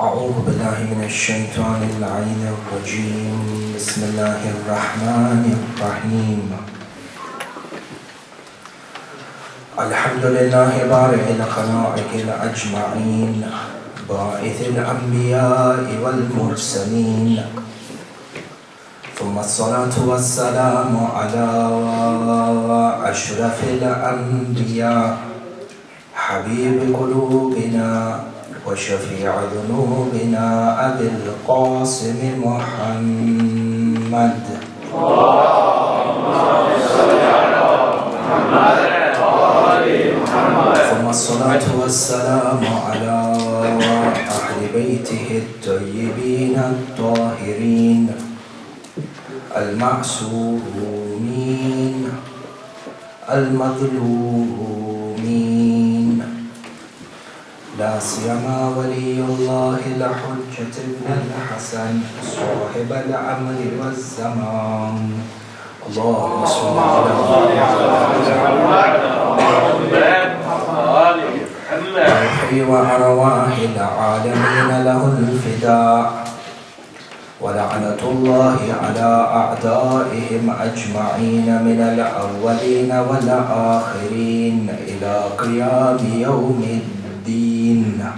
أعوذ بالله من الشيطان اللعين الرجيم. بسم الله الرحمن الرحيم. الحمد لله بارئ الخلائق الأجمعين، باعث الأنبياء والمرسلين، ثم الصلاة والسلام على أشرف الأنبياء، حبيب قلوبنا وشفيع ذنوبنا أبي القاسم محمد. ثم الصلاة والسلام على أهل بيته الطيبين الطاهرين المعصومين المظلومين، لا سيما ولي الله الحجة ابن الحسن صاحب الأمر والزمان. اللهم صل على روحي وأرواح العالمين له الفداء، ولعنة الله على أعدائهم أجمعين من الأولين والآخرين إلى قيام يوم الدين.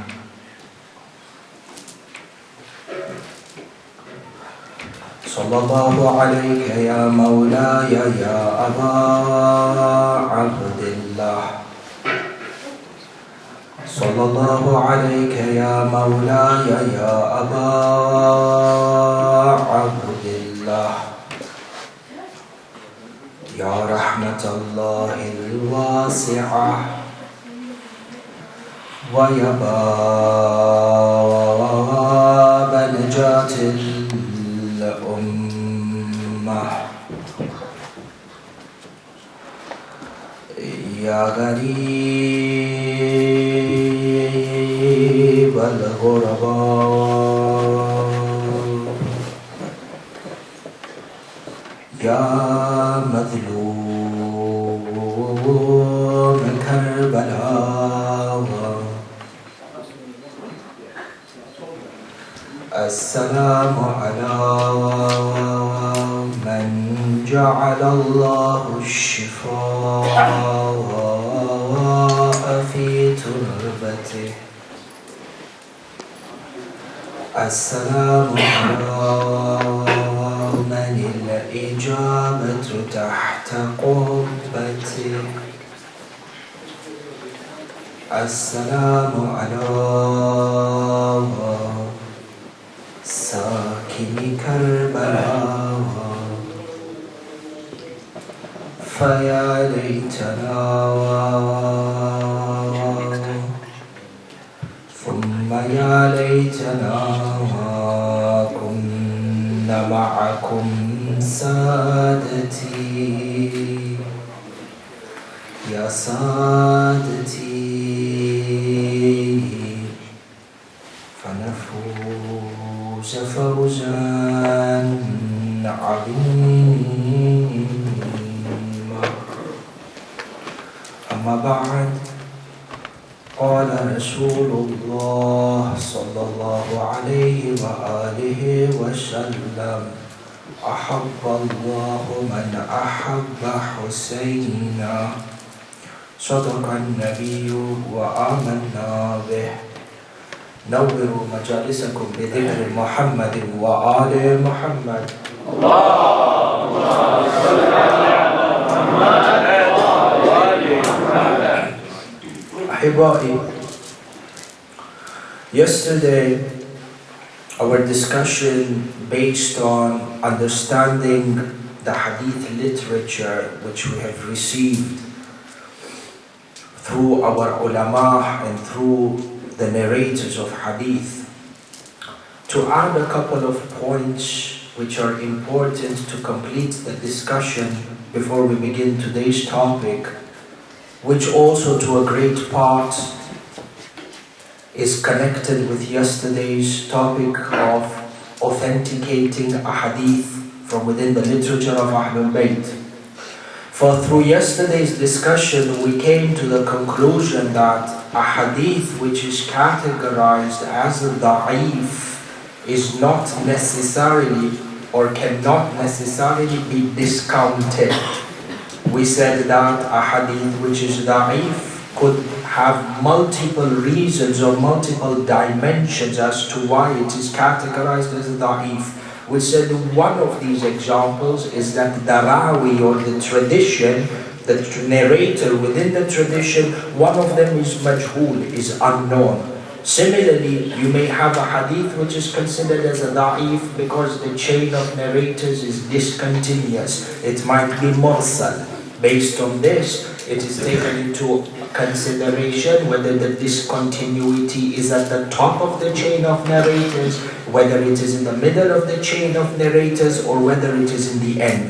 صلى الله عليك يا مولاي يا أبا عبد الله، صلى الله عليك يا مولاي يا أبا عبد الله، يا رحمة الله الواسعة ويا باب نجاة الأمة، يا غريب الغرباء، يا مظلوم كربلاء، السلام على من جعل الله الشفاء في تربته، السلام على من الإجابة تحت قبته، السلام على ساكن كربلاء. فيا ليتنا ثم يا ليتنا كنا معكم سادتي يا سادتي، فنفوز فوزا عظيما. أما بعد، قال رسول الله صلى الله عليه وآله وسلم: أحب الله من أحب حسينا، صدق النبي وآمنا به. نوروا مجالسكم بذكر محمد وآل محمد. اللهم صل على محمد وآل محمد. أحبائي, yesterday our discussion based on understanding the hadith literature which we have received through our ulama and through the narrators of hadith. To add a couple of points which are important to complete the discussion before we begin today's topic, which also to a great part is connected with yesterday's topic of authenticating a hadith from within the literature of Ahlul Bayt. For through yesterday's discussion, we came to the conclusion that a hadith which is categorized as a da'if is not necessarily or cannot necessarily be discounted. We said that a hadith which is da'if could have multiple reasons or multiple dimensions as to why it is categorized as da'if. We said one of these examples is that the rawi or the tradition, the narrator within the tradition, one of them is majhul, is unknown. Similarly, you may have a hadith which is considered as a da'if because the chain of narrators is discontinuous. It might be mursal. Based on this, it is taken into consideration whether the discontinuity is at the top of the chain of narrators, whether it is in the middle of the chain of narrators, or whether it is in the end.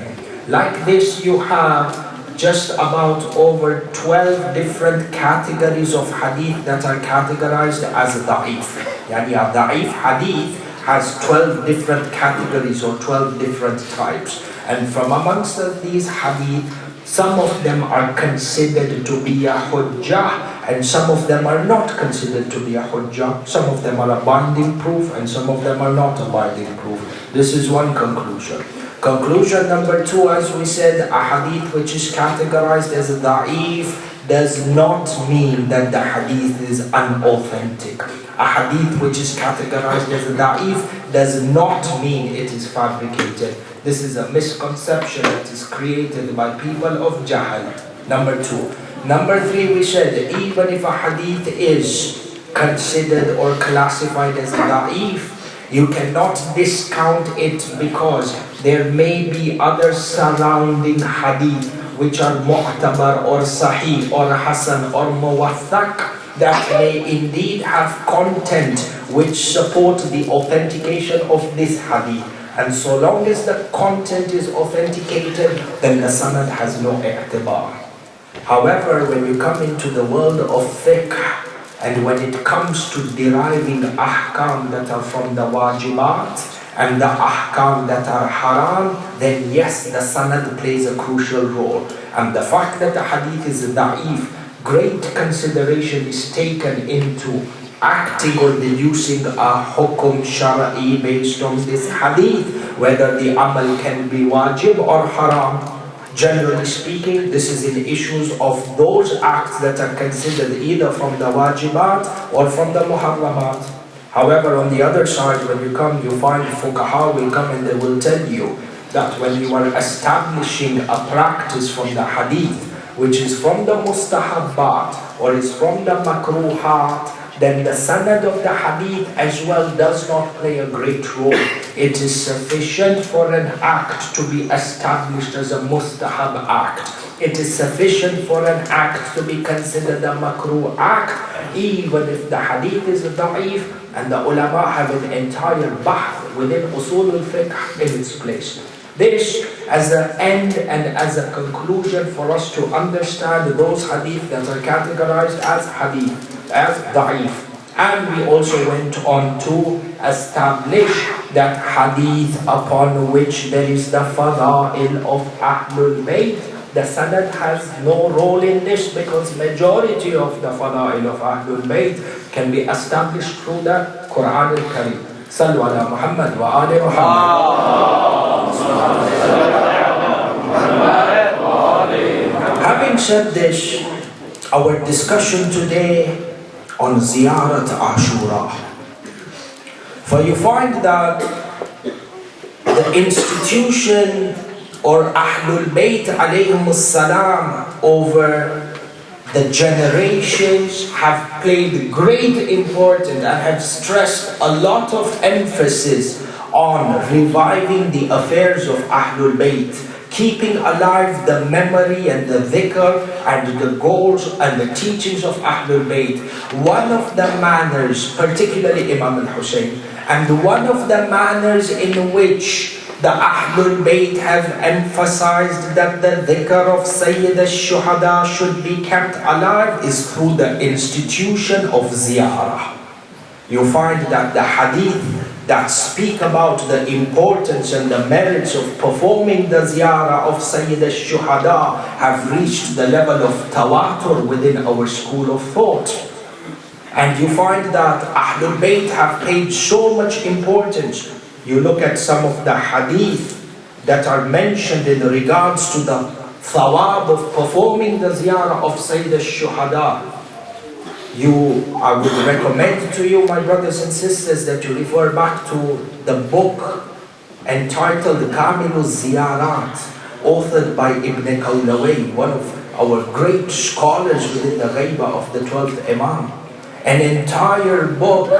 Like this, you have just about over 12 different categories of hadith that are categorized as da'if. Yani a da'if hadith has 12 different categories or 12 different types. And from amongst these hadith, some of them are considered to be a hujjah, and some of them are not considered to be a hujjah. Some of them are a binding proof, and some of them are not a binding proof. This is one conclusion. Conclusion number two, as we said, a hadith which is categorized as a da'if does not mean that the hadith is unauthentic. A hadith which is categorized as a da'if does not mean it is fabricated. This is a misconception that is created by people of Jahal. Number two. Number three, we said even if a hadith is considered or classified as da'if, you cannot discount it because there may be other surrounding hadith which are mu'tabar or sahih or hasan or muwaththaq that may indeed have content which support the authentication of this hadith. And so long as the content is authenticated, then the sanad has no i'tibar. However, when you come into the world of fiqh, and when it comes to deriving ahkam that are from the wajibat and the ahkam that are haram, then yes, the sanad plays a crucial role. And the fact that the hadith is da'if, great consideration is taken into acting or deducing a hukum shara'i based on this hadith, whether the amal can be wajib or haram. Generally speaking, this is in issues of those acts that are considered either from the wajibat or from the muharramat. However, on the other side, when you come, you find fuqaha will come and they will tell you that when you are establishing a practice from the hadith, which is from the mustahabbat or is from the makruhat, then the sanad of the hadith as well does not play a great role. It is sufficient for an act to be established as a mustahab act. It is sufficient for an act to be considered a makruh act, even if the hadith is da'if, and the ulama have an entire bahth within usul al-fiqh in its place. This as an end and as a conclusion for us to understand those hadith that are categorized as hadith, as da'if. And we also went on to establish that hadith upon which there is the fada'il of Ahlul Bayt, the sanad has no role in this because majority of the fada'il of Ahlul Bayt can be established through the Quran al-Karim. Sallu ala Muhammad wa ali Muhammad. Having said this, our discussion today on Ziyarat Ashura. For you find that the institution or Ahlul Bayt alayhim salam over the generations have played great importance and have stressed a lot of emphasis on reviving the affairs of Ahlul Bayt, keeping alive the memory and the dhikr and the goals and the teachings of Ahlul Bayt. One of the manners, particularly Imam al-Hussein, and one of the manners in which the Ahlul Bayt have emphasized that the dhikr of Sayyid al-Shuhada should be kept alive is through the institution of ziyarah. You find that the hadith that speak about the importance and the merits of performing the ziyarah of Sayyid al-Shuhada have reached the level of tawatur within our school of thought. And you find that Ahlul Bayt have paid so much importance. You look at some of the hadith that are mentioned in regards to the thawab of performing the ziyarah of Sayyid al-Shuhada. I would recommend to you, my brothers and sisters, that you refer back to the book entitled Kamilu Ziyarat, authored by Ibn Qawlaway, one of our great scholars within the Ghaibah of the 12th Imam. An entire book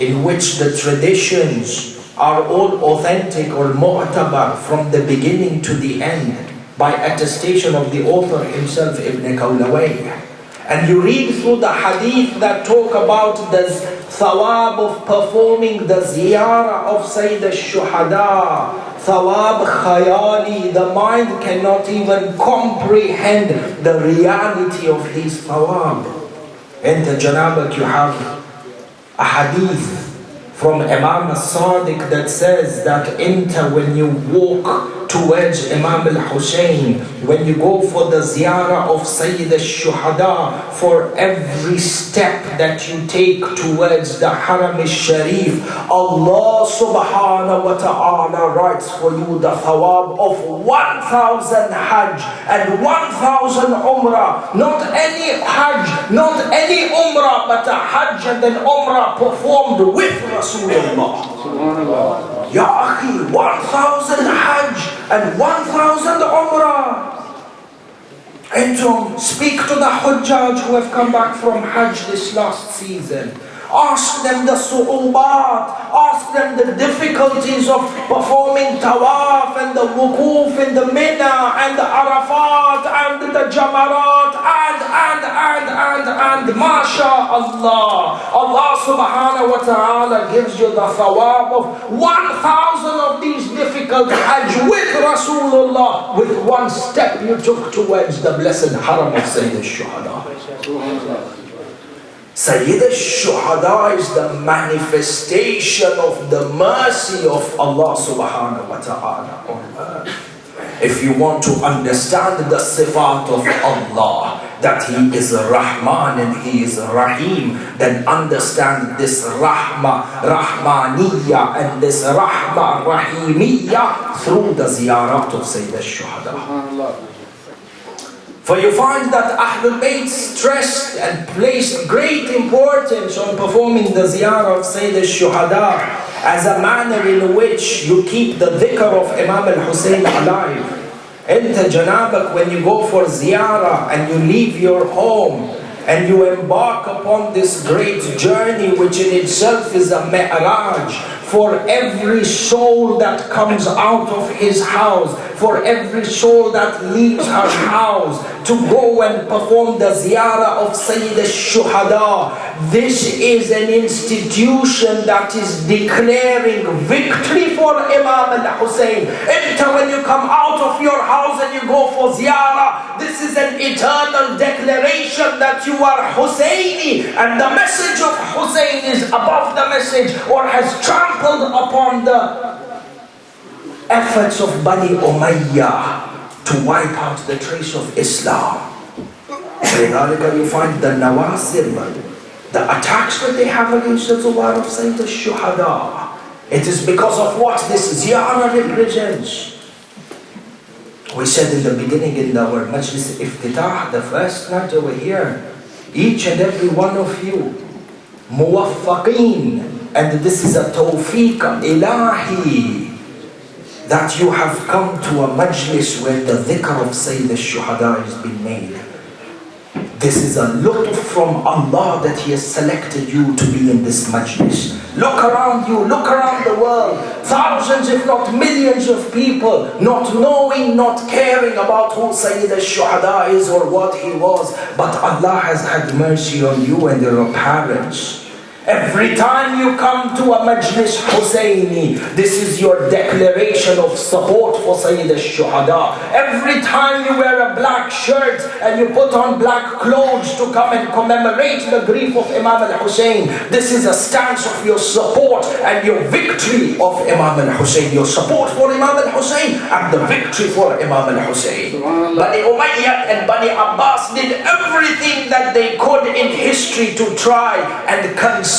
in which the traditions are all authentic or mu'tabar from the beginning to the end by attestation of the author himself, Ibn Qawlaway. And you read through the hadith that talk about the thawab of performing the ziyarah of Sayyid al-Shuhada. Thawab khayali, the mind cannot even comprehend the reality of his thawab. And Janabak, you have a hadith from Imam al-Sadiq that says that when you walk towards Imam al-Hussein, when you go for the ziyarah of Sayyid al-Shuhada, for every step that you take towards the Haram al-Sharif, Allah subhanahu wa ta'ala writes for you the thawab of 1,000 Hajj and 1,000 Umrah. Not any Hajj, not any Umrah, but a Hajj and an Umrah performed with Rasulullah. Ya Akhi, 1,000 Hajj and 1,000 Umrah. And to speak to the Hujjaj who have come back from Hajj this last season. Ask them the su'ubat, ask them the difficulties of performing tawaf and the wukuf in the Mina and the Arafat and the Jamarat and MashaAllah. Allah subhanahu wa ta'ala gives you the thawab of 1,000 of these difficult Hajj with Rasulullah, with one step you took towards the blessed Haram of Sayyid al-Shuhada. Sayyid al-Shuhada is the manifestation of the mercy of Allah subhanahu wa ta'ala on earth. If you want to understand the sifat of Allah, that He is Rahman and He is Rahim, then understand this Rahma Rahmaniyya and this Rahma Rahimiyya through the ziyarat of Sayyid al-Shuhada. For you find that Ahlul Bayt stressed and placed great importance on performing the ziyarah of Sayyid al-Shuhada as a manner in which you keep the dhikr of Imam al-Hussein alive. Enta Janabak, when you go for ziyarah and you leave your home and you embark upon this great journey, which in itself is a mi'raj, for every soul that comes out of his house, for every soul that leaves her house to go and perform the ziyarah of Sayyid al-Shuhada, this is an institution that is declaring victory for Imam al-Hussein. When you come out of your house and you go for ziyarah, this is an eternal declaration that you are Husseini, and the message of Hussein is above the message, or has trampled upon the efforts of Bani Umayyah to wipe out the trace of Islam. You find the nawasir, the attacks that they have against the Zuwar of Sayyid al-Shuhada. It is because of what this ziyarah represents. We said in the beginning in our Majlis Iftitah, the first night over here, each and every one of you, muwaffaqeen, and this is a tawfiq ilahi, that you have come to a majlis where the dhikr of Sayyid al-Shuhada has been made. This is a lutf from Allah that He has selected you to be in this majlis. Look around you, look around the world. Thousands if not millions of people not knowing, not caring about who Sayyid al-Shuhada is or what he was. But Allah has had mercy on you and your parents. Every time you come to a Majlis Husayni, this is your declaration of support for Sayyid al-Shuhada. Every time you wear a black shirt and you put on black clothes to come and commemorate the grief of Imam al-Hussein, this is a stance of your support and your victory of Imam al-Hussein. Your support for Imam al-Hussein and the victory for Imam al-Hussein. Bani Umayyad and Bani Abbas did everything that they could in history to try and conceal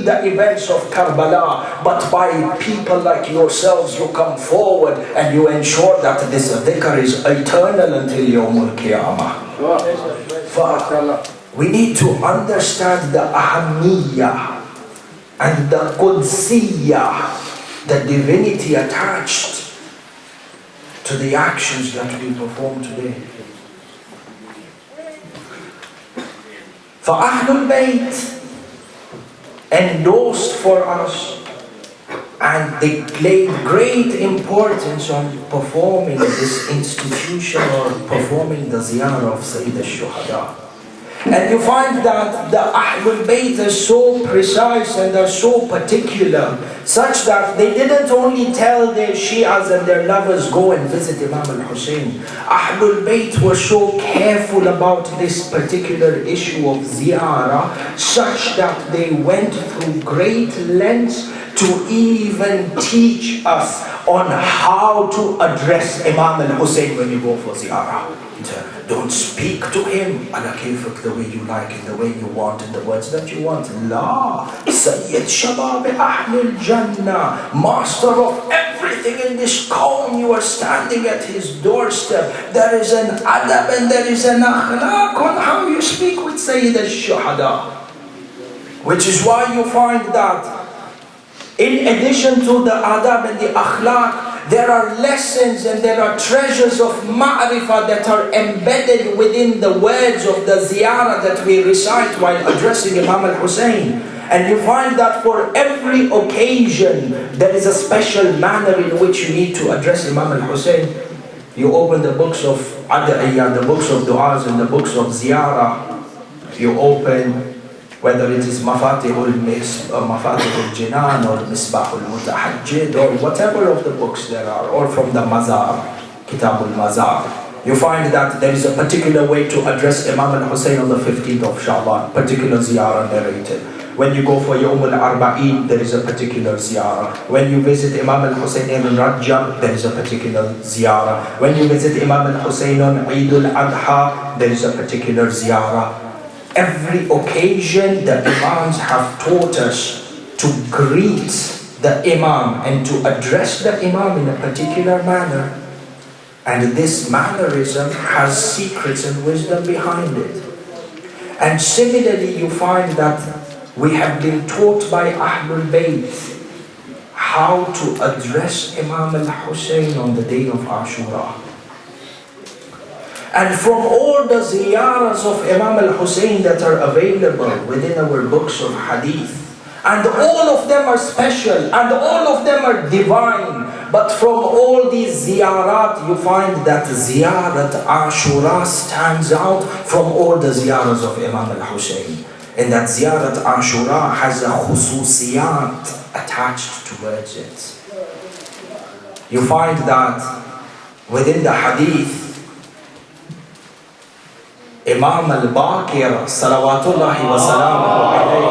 the events of Karbala, but by people like yourselves you come forward and you ensure that this dhikr is eternal until Yawmul Qiyamah. We need to understand the ahamiyya and the qudsiyya, the divinity attached to the actions that we perform today. For Ahlul Bayt endorsed for us, and they laid great importance on performing this institution or performing the ziyarah of Sayyid al-Shuhada. And you find that the Ahlul Bayt are so precise and are so particular, such that they didn't only tell their Shias and their lovers, go and visit Imam al-Hussein. Ahlul Bayt were so careful about this particular issue of ziyarah, such that they went through great lengths to even teach us on how to address Imam al-Hussein when you go for ziyarah. Don't speak to him ala kayfak, the way you like, in the way you want, in the words that you want. La, Sayyid Shabab Ahlul Jannah, master of everything in this kawn. You are standing at his doorstep. There is an adab and there is an akhlaq on how you speak with Sayyid al-Shuhada. Which is why you find that in addition to the adab and the akhlaq, there are lessons and there are treasures of ma'rifah that are embedded within the words of the ziyarah that we recite while addressing Imam al-Hussein. And you find that for every occasion, there is a special manner in which you need to address Imam al-Hussein. You open the books of ad'iyah, the books of du'as and the books of ziyarah. You open, whether it is Mafatihul Jinan or Misbahul Mutahajjid or whatever of the books there are, or from the Mazar, Kitabul Mazar. You find that there is a particular way to address Imam al-Hussein on the 15th of Sha'ban, particular ziyarah narrated. When you go for Yawm al-Arba'in, there is a particular ziyarah. When you visit Imam al-Hussein in Rajab, there is a particular ziyarah. When you visit Imam al-Hussein on Eid al-Adha, there is a particular ziyarah. Every occasion the Imams have taught us to greet the Imam and to address the Imam in a particular manner. And this mannerism has secrets and wisdom behind it. And similarly, you find that we have been taught by Ahlul Bayt how to address Imam al-Hussein on the day of Ashura. And from all the ziyarahs of Imam al-Hussein that are available within our books of hadith, and all of them are special and all of them are divine, but from all these ziyarat you find that Ziyarat Ashura stands out from all the ziyarahs of Imam al-Hussein. And that Ziyarat Ashura has a khususiyat attached towards it. You find that within the hadith, Imam al-Baqir salawatullahi wa salamuhu alayhi,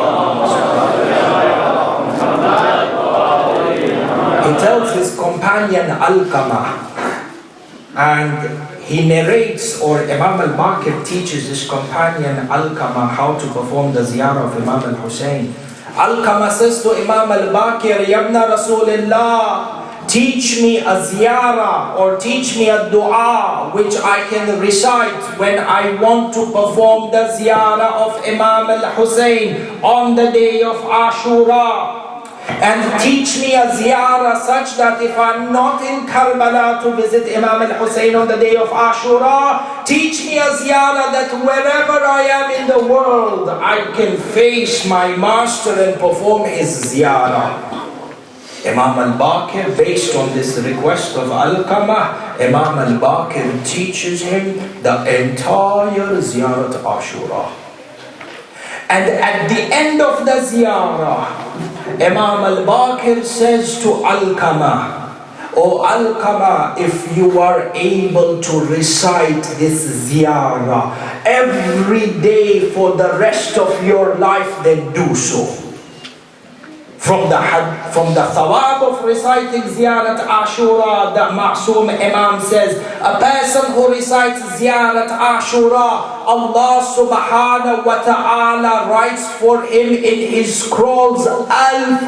he tells his companion Alqamah, and he narrates, or Imam al-Baqir teaches his companion Alqamah how to perform the ziyarah of Imam al-Hussein. Alqamah says to Imam al-Baqir, Yabna Rasulullah, teach me a ziyarah or teach me a dua which I can recite when I want to perform the ziyarah of Imam al-Hussein on the day of Ashura. And teach me a ziyarah such that if I'm not in Karbala to visit Imam al-Hussein on the day of Ashura, teach me a ziyarah that wherever I am in the world, I can face my master and perform his ziyarah. Imam al-Baqir, based on this request of Alqamah, Imam al-Baqir teaches him the entire Ziyarat Ashura. And at the end of the ziyarah, Imam al-Baqir says to Alqamah, "O Alqamah, if you are able to recite this ziyarah every day for the rest of your life, then do so." From the thawab of reciting Ziyarat Ashura, the Ma'soom Imam says, a person who recites Ziyarat Ashura, Allah subhanahu wa ta'ala writes for him in his scrolls alf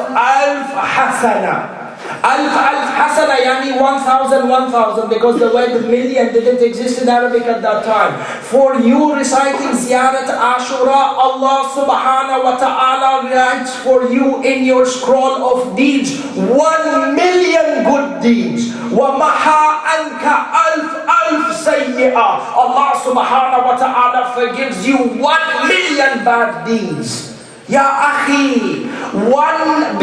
hasana. Alf hasana, yani 1,000, because the word million didn't exist in Arabic at that time. For you reciting Ziyarat Ashura, Allah subhanahu wa ta'ala writes for you in your scroll of deeds 1,000,000 good deeds. وَمَحَا أَنْكَ أَلْفْ سَيِّئَةٍ. Allah subhanahu wa ta'ala forgives you 1,000,000 bad deeds. Ya akhi, one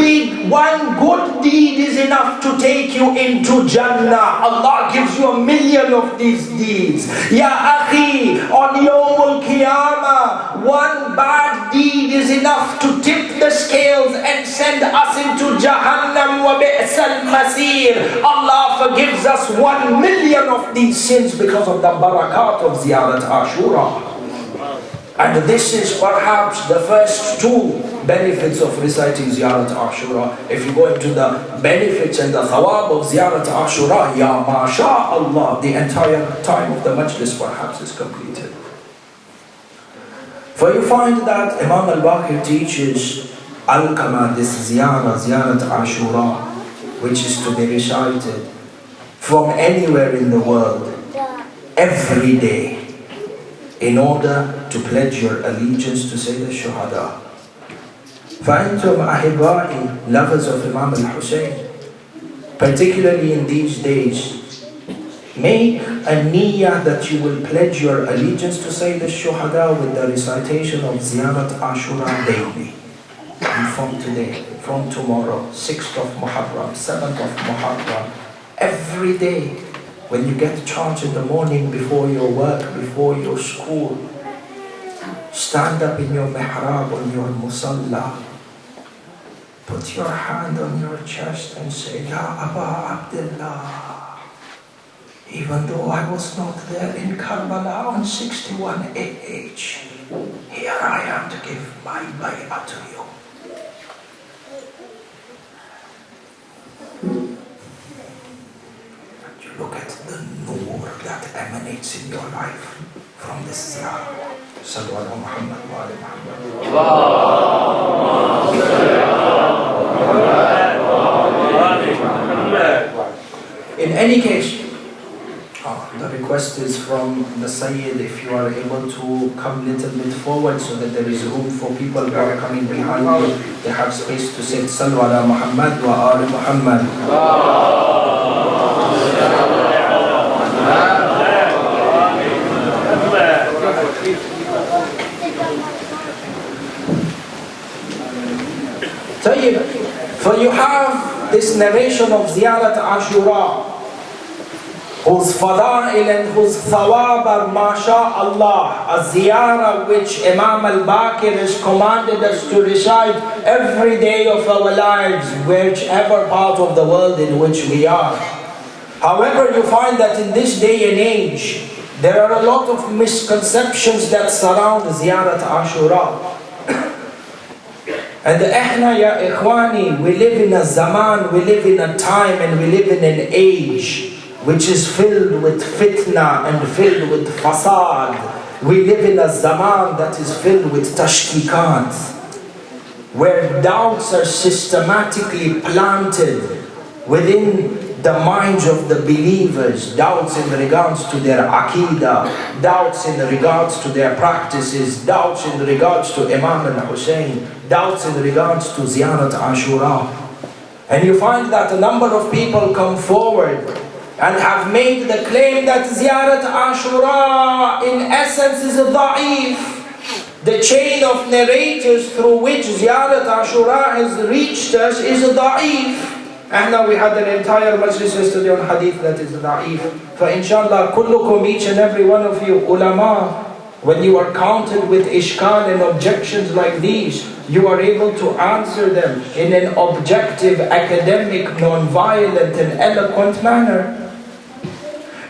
good deed is enough to take you into Jannah. Allah gives you 1,000,000 of these deeds. Ya akhi, on Yawmul Qiyamah, one bad deed is enough to tip the scales and send us into Jahannam wa bi'sal masir. Allah forgives us 1,000,000 of these sins because of the barakat of Ziyarat Ashura. And this is perhaps the first two benefits of reciting Ziyarat Ashura. If you go into the benefits and the thawab of Ziyarat Ashura, ya masha'Allah, the entire time of the majlis perhaps is completed. For you find that Imam al-Baqir teaches Alqamah this Ziyarat Ashura, which is to be recited from anywhere in the world, every day, in order to pledge your allegiance to Sayyid al-Shuhada. فَأَنْتُمْ أَحِبَّائِ, lovers of Imam al-Hussein, particularly in these days, make a niyyah that you will pledge your allegiance to Sayyid al-Shuhada with the recitation of Ziyarat Ashura daily. And from today, from tomorrow, 6th of Muharram, 7th of Muharram, every day, when you get charged in the morning before your work, before your school, stand up in your mihrab, on your musalla, put your hand on your chest and say, Ya Aba Abdullah, even though I was not there in Karbala on 61 AH, here I am to give my bay'ah to you. Look at the nur that emanates in your life from this ziyarah. Sallu ala Muhammad wa ala Muhammad. In any case, the request is from the Sayyid, if you are able to come a little bit forward so that there is room for people who are coming behind you. They have space to say Sallu ala Muhammad wa ala Muhammad. For you have this narration of Ziyarat Ashura, whose fada'il and whose thawab are masha'Allah, a ziyarah which Imam al-Baqir has commanded us to recite every day of our lives, whichever part of the world in which we are. However, you find that in this day and age, there are a lot of misconceptions that surround Ziyarat Ashura. And ihna ya ikhwani, we live in a zaman, we live in a time, and we live in an age which is filled with fitna and filled with fasad. We live in a zaman that is filled with tashkikat, where doubts are systematically planted within the minds of the believers, doubts in regards to their aqidah, doubts in regards to their practices, doubts in regards to Imam al-Hussein, doubts in regards to Ziyarat Ashura. And you find that a number of people come forward and have made the claim that Ziyarat Ashura in essence is a da'if. The chain of narrators through which Ziyarat Ashura has reached us is a da'if. And now we had an entire majlis yesterday on hadith that is da'if. For inshallah, kullukum, each and every one of you, ulama, When you are counted with ishkal and objections like these, you are able to answer them in an objective, academic, non-violent and eloquent manner.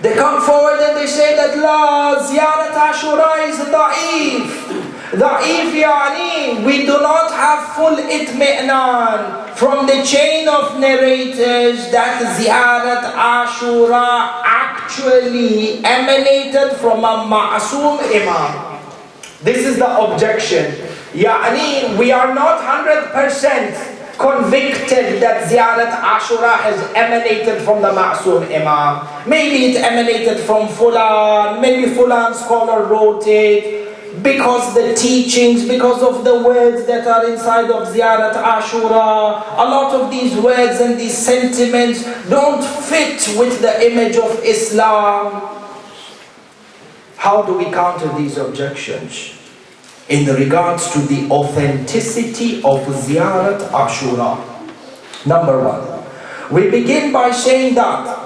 They come forward and they say that La Ziyarat Ashura is da'if. Da'if yani, we do not have full itmi'nan from the chain of narrators that Ziyarat Ashura actually emanated from a ma'asum imam. This is the objection. Yani, we are not 100% convicted that Ziyarat Ashura has emanated from the Ma'asum Imam. Maybe it emanated from Fulan, maybe Fulan scholar wrote it, because the teachings, because of the words that are inside of Ziyarat Ashura, a lot of these words and these sentiments don't fit with the image of Islam. How do we counter these objections? In regards to the authenticity of Ziyarat Ashura. Number one, we begin by saying that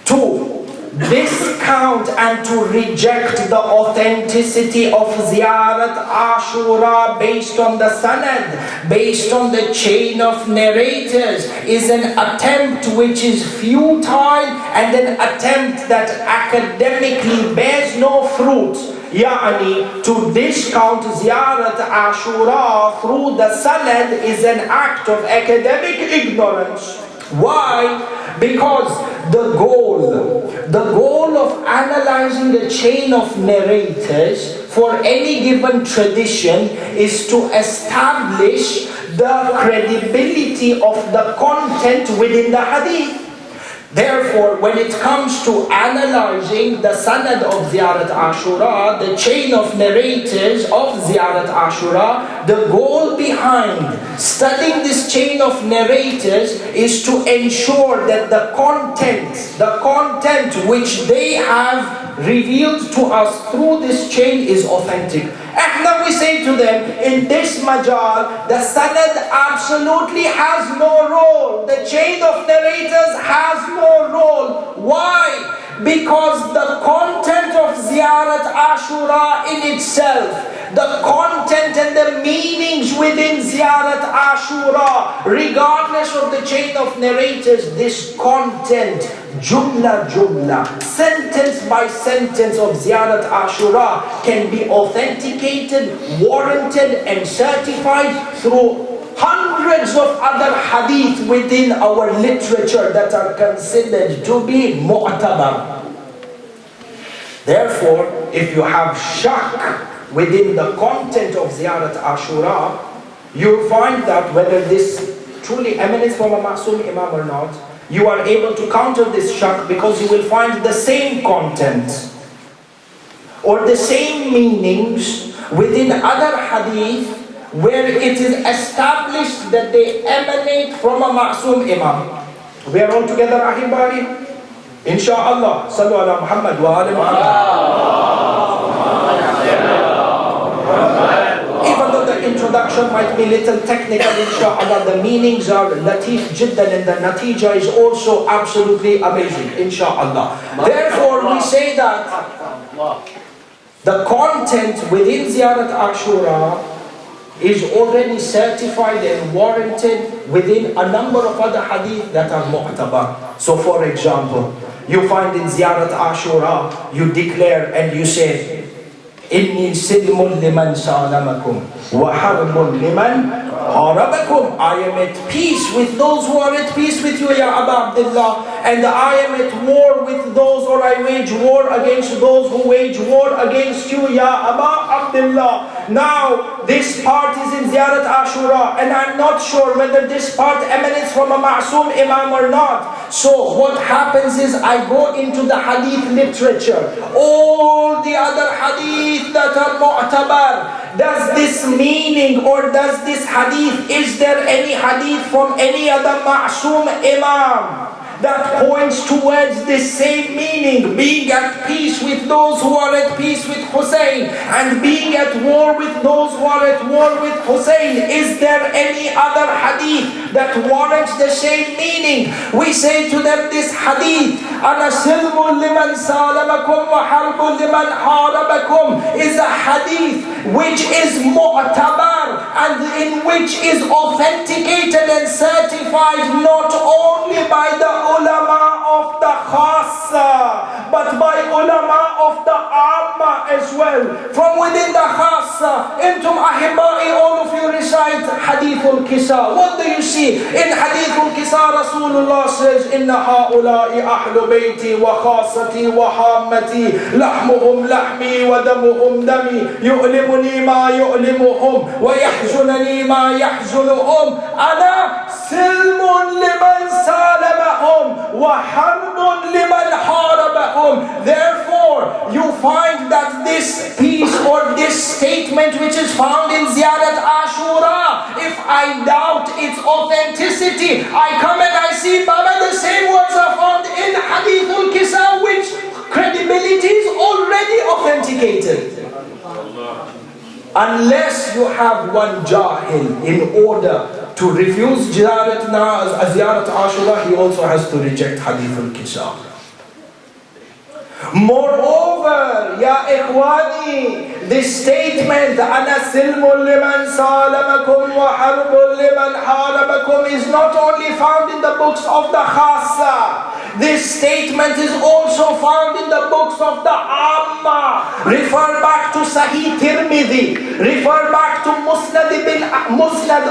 to discount and to reject the authenticity of Ziyarat Ashura based on the sanad, based on the chain of narrators, is an attempt which is futile and an attempt that academically bears no fruit. Yani, to discount Ziyarat Ashura through the sanad is an act of academic ignorance. Why? Because the goal of analyzing the chain of narrators for any given tradition is to establish the credibility of the content within the hadith. Therefore, when it comes to analyzing the sanad of Ziyarat Ashura, the chain of narrators of Ziyarat Ashura, the goal behind studying this chain of narrators is to ensure that the content which they have revealed to us through this chain is authentic. And now we say to them, in this majal, the sanad absolutely has no role. The chain of narrators has no role. Why? Because the content of Ziyarat Ashura in itself, the content and the meanings within Ziyarat Ashura, regardless of the chain of narrators, this content, jumla, sentence by sentence of Ziyarat Ashura can be authenticated, warranted and certified through hundreds of other hadith within our literature that are considered to be mu'tabar. Therefore, if you have shak within the content of Ziyarat Ashura, you'll find that whether this truly emanates from a Ma'asum Imam or not, you are able to counter this shak because you will find the same content or the same meanings within other hadith where it is established that they emanate from a Ma'asum Imam. We are all together, Ahibari? Insha'Allah. Sallu ala Muhammad wa ala Muhammad. Even though the introduction might be a little technical, insha'Allah, the meanings are latif jiddan and the natija is also absolutely amazing, insha'Allah. Therefore, we say that the content within Ziyarat Ashura is already certified and warranted within a number of other hadith that are mu'tabar. So for example, you find in Ziyarat Ashura, you declare and you say, Inni silmun liman salamakum wa harbun liman harabakum. I am at peace with those who are at peace with you, Ya Aba Abdullah, and I am at war with those, or I wage war against those who wage war against you, Ya Aba Abdullah. Now, this part is in Ziyarat Ashura, and I'm not sure whether this part emanates from a Ma'asum Imam or not. So what happens is I go into the hadith literature, all the other hadith that are mu'tabar. Does this meaning or does this hadith, is there any hadith from any other Ma'asum Imam that points towards the same meaning, being at peace with those who are at peace with Hussein and being at war with those who are at war with Hussein? Is there any other hadith that warrants the same meaning? We say to them, this hadith Ana silmun liman salamakum wa harbun liman harabakum is a hadith which is mu'tabar and in which is authenticated and certified not only by the ulama of the khassa but by ulama of the amma as well. From within the khassa, intum ahibai, all of you recite hadithul kisa. What do you see? In hadithul kisa, Rasulullah says, inna ha'ulai ahlu bayti wa khassati wa hammati, lahmuhum lahmi wa damuhum dami, yu'limuni ma yu'limuhum wa yahzunani ma yahzunuhum, ana silmun liman salamahum wa harbun liman harabahum. Therefore, you find that this piece or this statement which is found in Ziyarat Ashura, if I doubt its authenticity, I come and I see, Baba, the same words are found in Hadithul Kisa, which credibility is already authenticated. Unless you have one jahil in order to refuse Ziyarat Ashura, he also has to reject Hadithul Kisa. Moreover, ya ikhwani, this statement, Ana silmun liman salamakum wa harbun liman harabakum, is not only found in the books of the khassa. This statement is also found in the books of the Amma. Refer back to Sahih Tirmidhi. Refer back to Musnad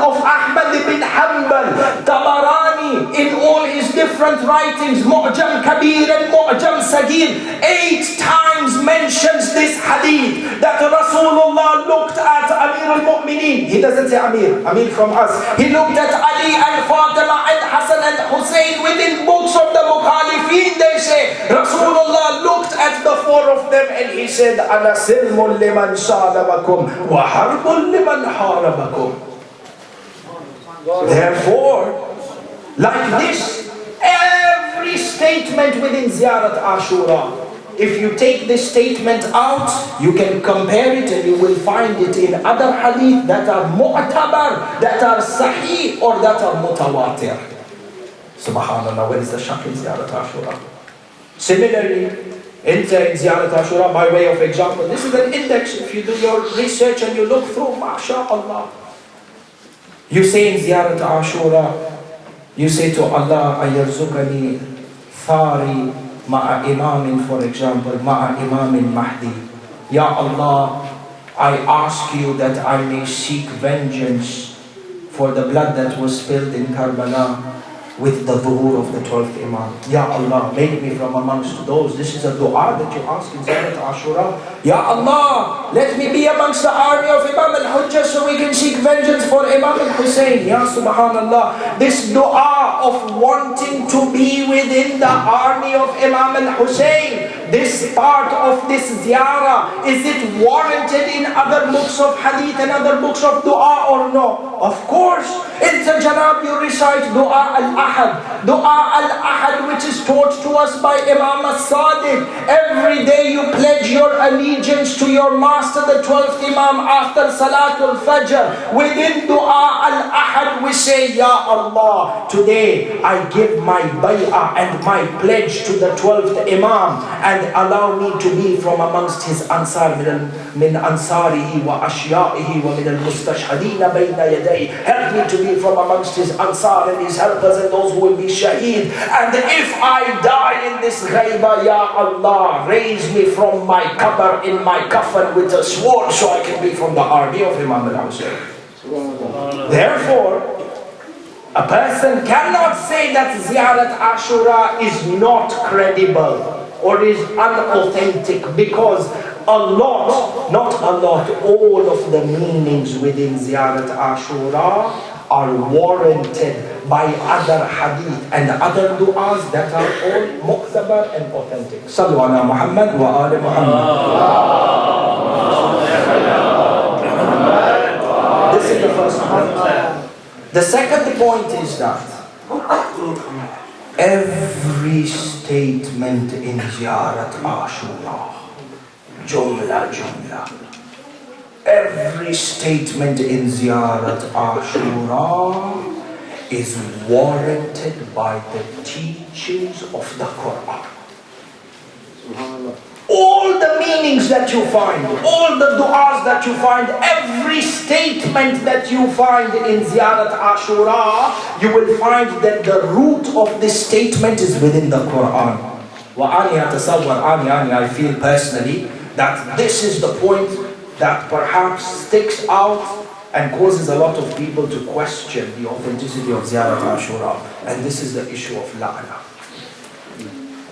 of Ahmad bin Hanbal. Tabarani in all his different writings, Mu'jam Kabir and Mu'jam Sagir, 8 times mentions this hadith that Rasulullah looked at Amir al-Mu'mineen. He doesn't say Amir from us. He looked at Ali and Fatima and Hassan and Hussein. Within books of the Mukhalifeen, they say Rasulullah looked at the 4 of them and he said, Ana silmun liman salabakum wa harbun liman harabakum. Therefore, like this, every statement within Ziyarat Ashura, if you take this statement out, you can compare it and you will find it in other hadith that are mu'tabar, that are sahih, or that are mutawatir. Subhanallah, where is the shak in Ziyarat Ashura? Similarly, in Ziyarat Ashura, by way of example, this is an index. If you do your research and you look through, mashallah, you say in Ziyarat Ashura, you say to Allah, Ayarzukani Thari Ma'a Imamin, for example, Ma'a Imamin Mahdi. Ya Allah, I ask you that I may seek vengeance for the blood that was spilled in Karbala with the dhuhur of the 12th Imam. Ya Allah, make me from amongst those. This is a dua that you ask in Ziyarat Ashura. Ya Allah, let me be amongst the army of Imam al-Hujjah so we can seek vengeance for Imam al-Hussein. Ya Subhanallah, this dua of wanting to be within the army of Imam al-Hussein, this part of this ziyarah, is it warranted in other books of hadith and other books of dua or no? Of course. In Janab you recite dua al-Ahad. Dua al-Ahad, which is taught to us by Imam al-Sadiq. Every day you pledge your allegiance to your master, the 12th Imam, after Salatul Fajr. Within dua al-Ahad we say, Ya Allah, today I give my bay'ah and my pledge to the 12th Imam, and allow me to be from amongst his ansar, min ansarihi wa ashya'ihi wa min al-mustashhadina bayna yadayhi. Help me to be from amongst his ansar and his helpers and those who will be shaheed. And if I die in this ghaiba, Ya Allah, raise me from my qabr in my kafan with a sword so I can be from the army of Imam al-Hussein. Therefore, a person cannot say that Ziyarat Ashura is not credible or is unauthentic, because all of the meanings within Ziyarat Ashura are warranted by other hadith and other du'as that are all muqtabar and authentic. Sallu ala Muhammad wa ala Muhammad. This is the first point. The second point is that every statement in Ziyarat Ashura, jumla, every statement in Ziyarat Ashura is warranted by the teachings of the Quran. All the meanings that you find, all the du'as that you find, every statement that you find in Ziyarat Ashura, you will find that the root of this statement is within the Quran. I feel personally that this is the point that perhaps sticks out and causes a lot of people to question the authenticity of Ziyarat Ashura. And this is the issue of la'na.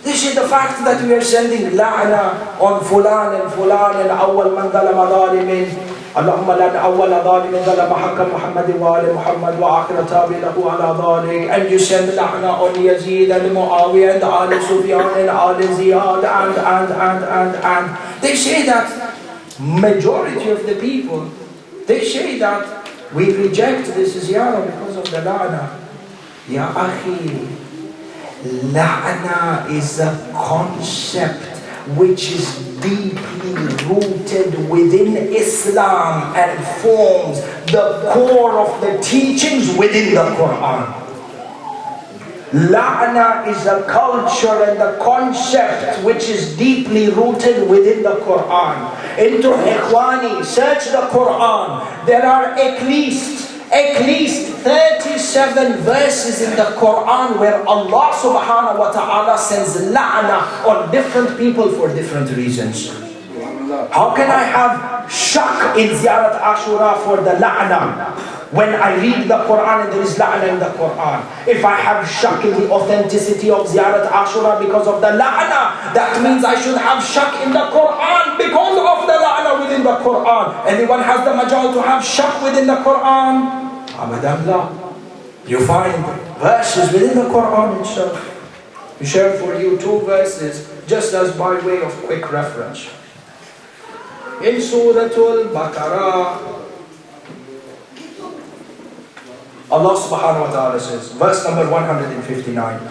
This is the fact that we are sending la'na on fulan and awwal man dhalama dhalimin. Allahumma lan awwala dhalimin dhalama haqqa Muhammadin wa ali Muhammad wa akhira tabi lahu ala dhalik. And you send la'na on Yazid and Muawiyah and Ali Sufyan and Ali Ziyad and. They say that majority of the people, they say that we reject this ziyarah because of the la'na. Ya akhi, la'na is a concept which is deeply rooted within Islam and forms the core of the teachings within the Quran. La'na is a culture and a concept which is deeply rooted within the Quran. Into Ikhwani, search the Quran. There are at least 37 verses in the Quran where Allah subhanahu wa ta'ala sends la'na on different people for different reasons. How can I have shak in Ziyarat Ashura for the la'na when I read the Quran and there is la'na in the Quran? If I have shak in the authenticity of Ziyarat Ashura because of the la'na, that means I should have shak in the Quran because of the la'na within the Quran. Anyone has the majal to have shak within the Quran? Abadan la. You find verses within the Quran itself. We share for you 2 verses just as by way of quick reference. In Surah Al-Baqarah, Allah subhanahu wa ta'ala says, verse number 159,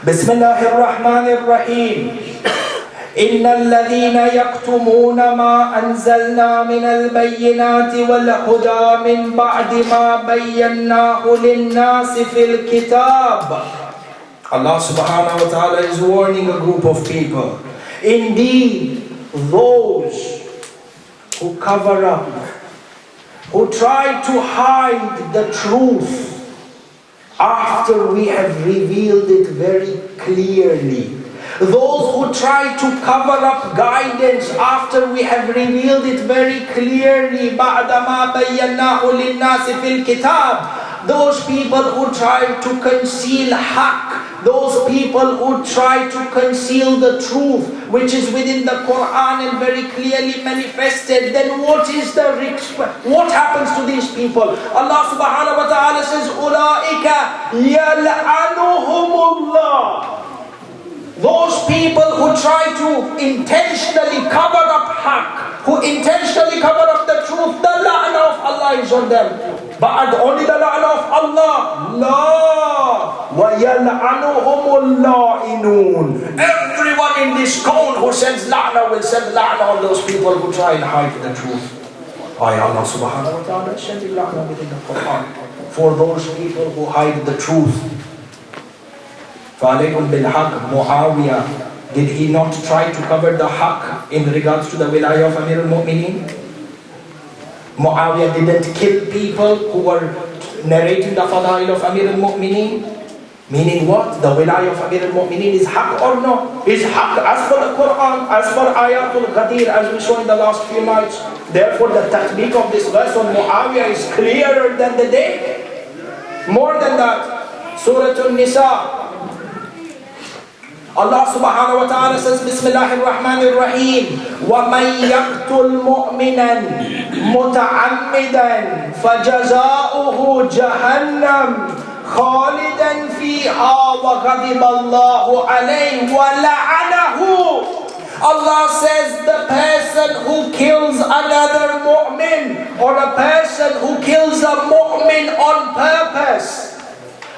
Bismillahir Rahmanir Rahim. إن الذين يكتمون ما أنزلنا من البينات والهدى من بعد ما بيناه للناس في الكتاب. Allah subhanahu wa ta'ala is warning a group of people. Indeed, those who cover up, who try to hide the truth after we have revealed it very clearly. Those who try to cover up guidance after we have revealed it very clearly. بَعْدَ مَا بَيَّنَّاهُ لِلنَّاسِ فِي الْكِتَابِ. Those people who try to conceal haqq, those people who try to conceal the truth which is within the Quran and very clearly manifested, then what happens to these people? Allah subhanahu wa ta'ala says, أُولَٰئِكَ يَلْعَنُهُمُ اللَّهُ. Those people who try to intentionally cover up haqq, who intentionally cover up the truth, the la'na of Allah is on them. But only the la'na of Allah? La. وَيَلْعَنُهُمُ اللَّائِنُونَ. Everyone in this cone who sends la'na will send la'na on those people who try and hide the truth. Allah subhanahu wa ta'ala is sending la'na within the Quran for those people who hide the truth. فَعَلَيْكُمْ بِالْحَقِّ. Muawiyah, did he not try to cover the haqq in regards to the wilayah of Amir al-Mu'mineen? Muawiyah didn't kill people who were narrating the fadail of Amir al-Mu'mineen. Meaning what? The wilayah of Amir al-Mu'mineen is haqq or no? Is haqq as per the Quran, as per ayatul Ghadir, as we saw in the last few nights. Therefore the tatbiq of this verse on Muawiyah is clearer than the day. More than that, Surah An-Nisa, Allah subhanahu wa ta'ala says, Bismillahir Rahmanir Rahim, وَمَنْ يَقْتُلْ مُؤْمِنًا مُتَعَمِّدًا فَجَزَاؤُهُ جَهَنَّمْ خَالِدًا فِيهَا وَغَضِبَ اللَّهُ عَلَيْهِ وَلَعَنَهُ. Allah says the person who kills another mu'min, or a person who kills a mu'min on purpose,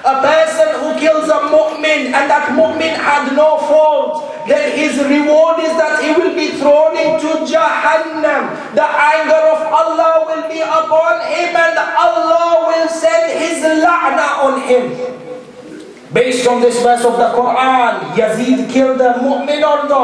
a person who kills a mu'min and that mu'min had no fault, then his reward is that he will be thrown into Jahannam. The anger of Allah will be upon him and Allah will send his la'na on him. Based on this verse of the Quran, Yazid killed a mu'min or no?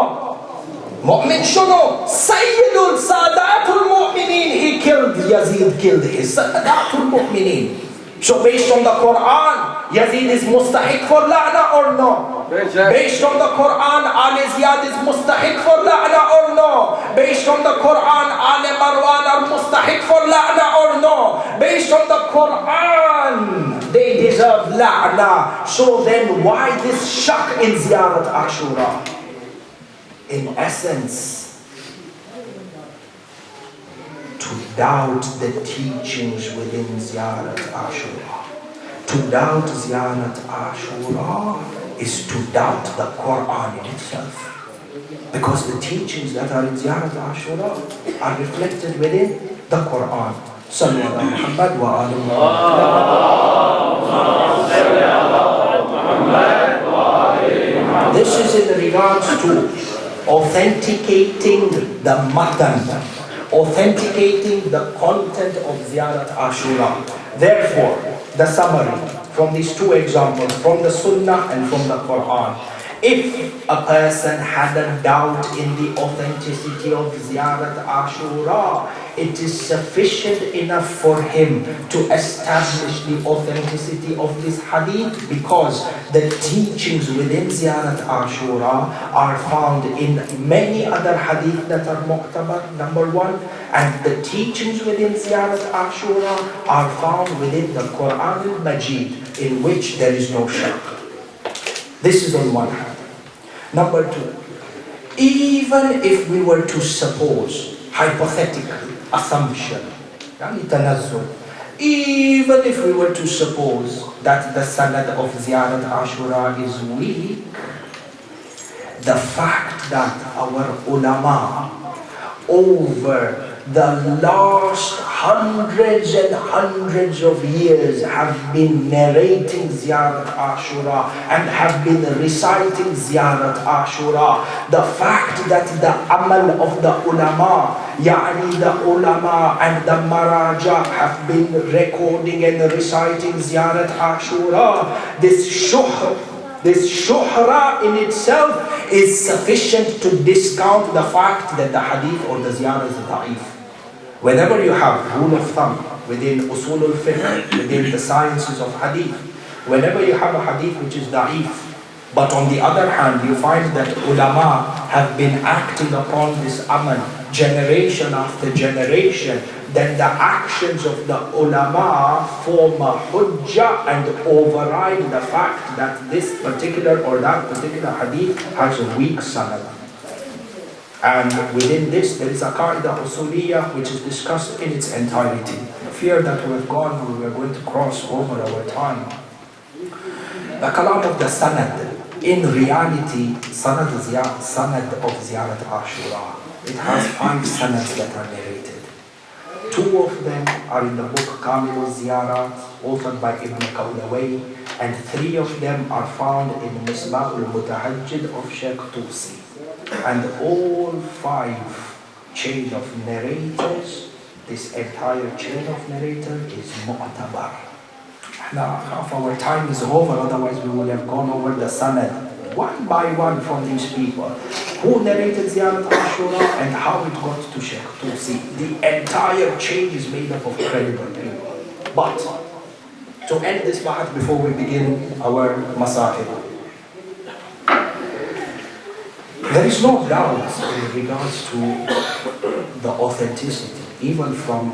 Mu'min Shuno, Sayyidul Sadatul Mu'mineen, he killed, Yazid killed his Sadatul Mu'mineen. So based on the Quran, Yazid is mustahiq for la'na or no? Based on the Quran, Ali Ziyad is mustahiq for la'na or no? Based on the Quran, Ali Marwan are mustahiq for la'na or no? Based on the Quran, they deserve la'na. So then why this shak in Ziyarat Ashura? In essence, to doubt the teachings within Ziyarat Ashura. To doubt Ziyarat Ashura is to doubt the Quran in itself. Because the teachings that are in Ziyarat Ashura are reflected within the Quran. Sallu ala Muhammad wa ala Muhammad. This is in regards to authenticating the matan, authenticating the content of Ziyarat Ashura. Therefore, the summary from these two examples, from the Sunnah and from the Quran. If a person had a doubt in the authenticity of Ziyarat Ashura, it is sufficient enough for him to establish the authenticity of this hadith, because the teachings within Ziyarat Ashura are found in many other hadith that are mu'tabar, number one, and the teachings within Ziyarat Ashura are found within the Quran al-Majid, in which there is no shak. This is on one hand. Number two, even if we were to suppose, hypothetically, assumption, even if we were to suppose that the sanad of Ziyarat Ashura is weak, the fact that our ulama over the last hundreds and hundreds of years have been narrating Ziyarat Ashura and have been reciting Ziyarat Ashura. The fact that the amal of the ulama, yani the ulama and the maraja have been recording and reciting Ziyarat Ashura, this shuhra in itself is sufficient to discount the fact that the hadith or the ziyarah is da'if. Whenever you have rule of thumb within usul al-fiqh, within the sciences of hadith, whenever you have a hadith which is da'if, but on the other hand you find that ulama have been acting upon this amal generation after generation, then the actions of the ulama form a hujjah and override the fact that this particular or that particular hadith has a weak sanad. And within this there is a qaida usuliyah which is discussed in its entirety. I fear that we are going to cross over our time. The kalam of the sanad, in reality, sanad of Ziyarat Ashura, it has 5 sanads that are narrated. 2 of them are in the book Kamil al-Ziyarat, authored by Ibn Qawlaway, and 3 of them are found in Misbah al-Mutahajjid of Shaykh Tusi. And all 5 chain of narrators, this entire chain of narrator is mu'tabar. Now, half our time is over, otherwise we would have gone over the sanad one by one from these people. Who narrated Ziyarat Ashura and how it got to Shaykh Tusi. The entire chain is made up of credible people. But, to end this part before we begin our masahib, there is no doubt in regards to the authenticity, even from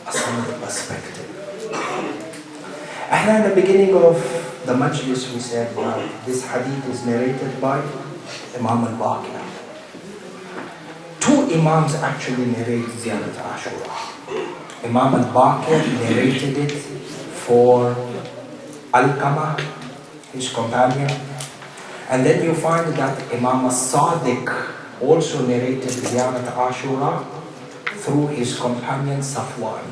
a sanad perspective. And at the beginning of the Majlis we said, well, this hadith is narrated by Imam al-Baqir. 2 Imams actually narrate Ziyarat Ashura. Imam al-Baqir narrated it for Alqamah, his companion. And then you find that Imam al-Sadiq also narrated Ziyarat Ashura through his companion Safwan.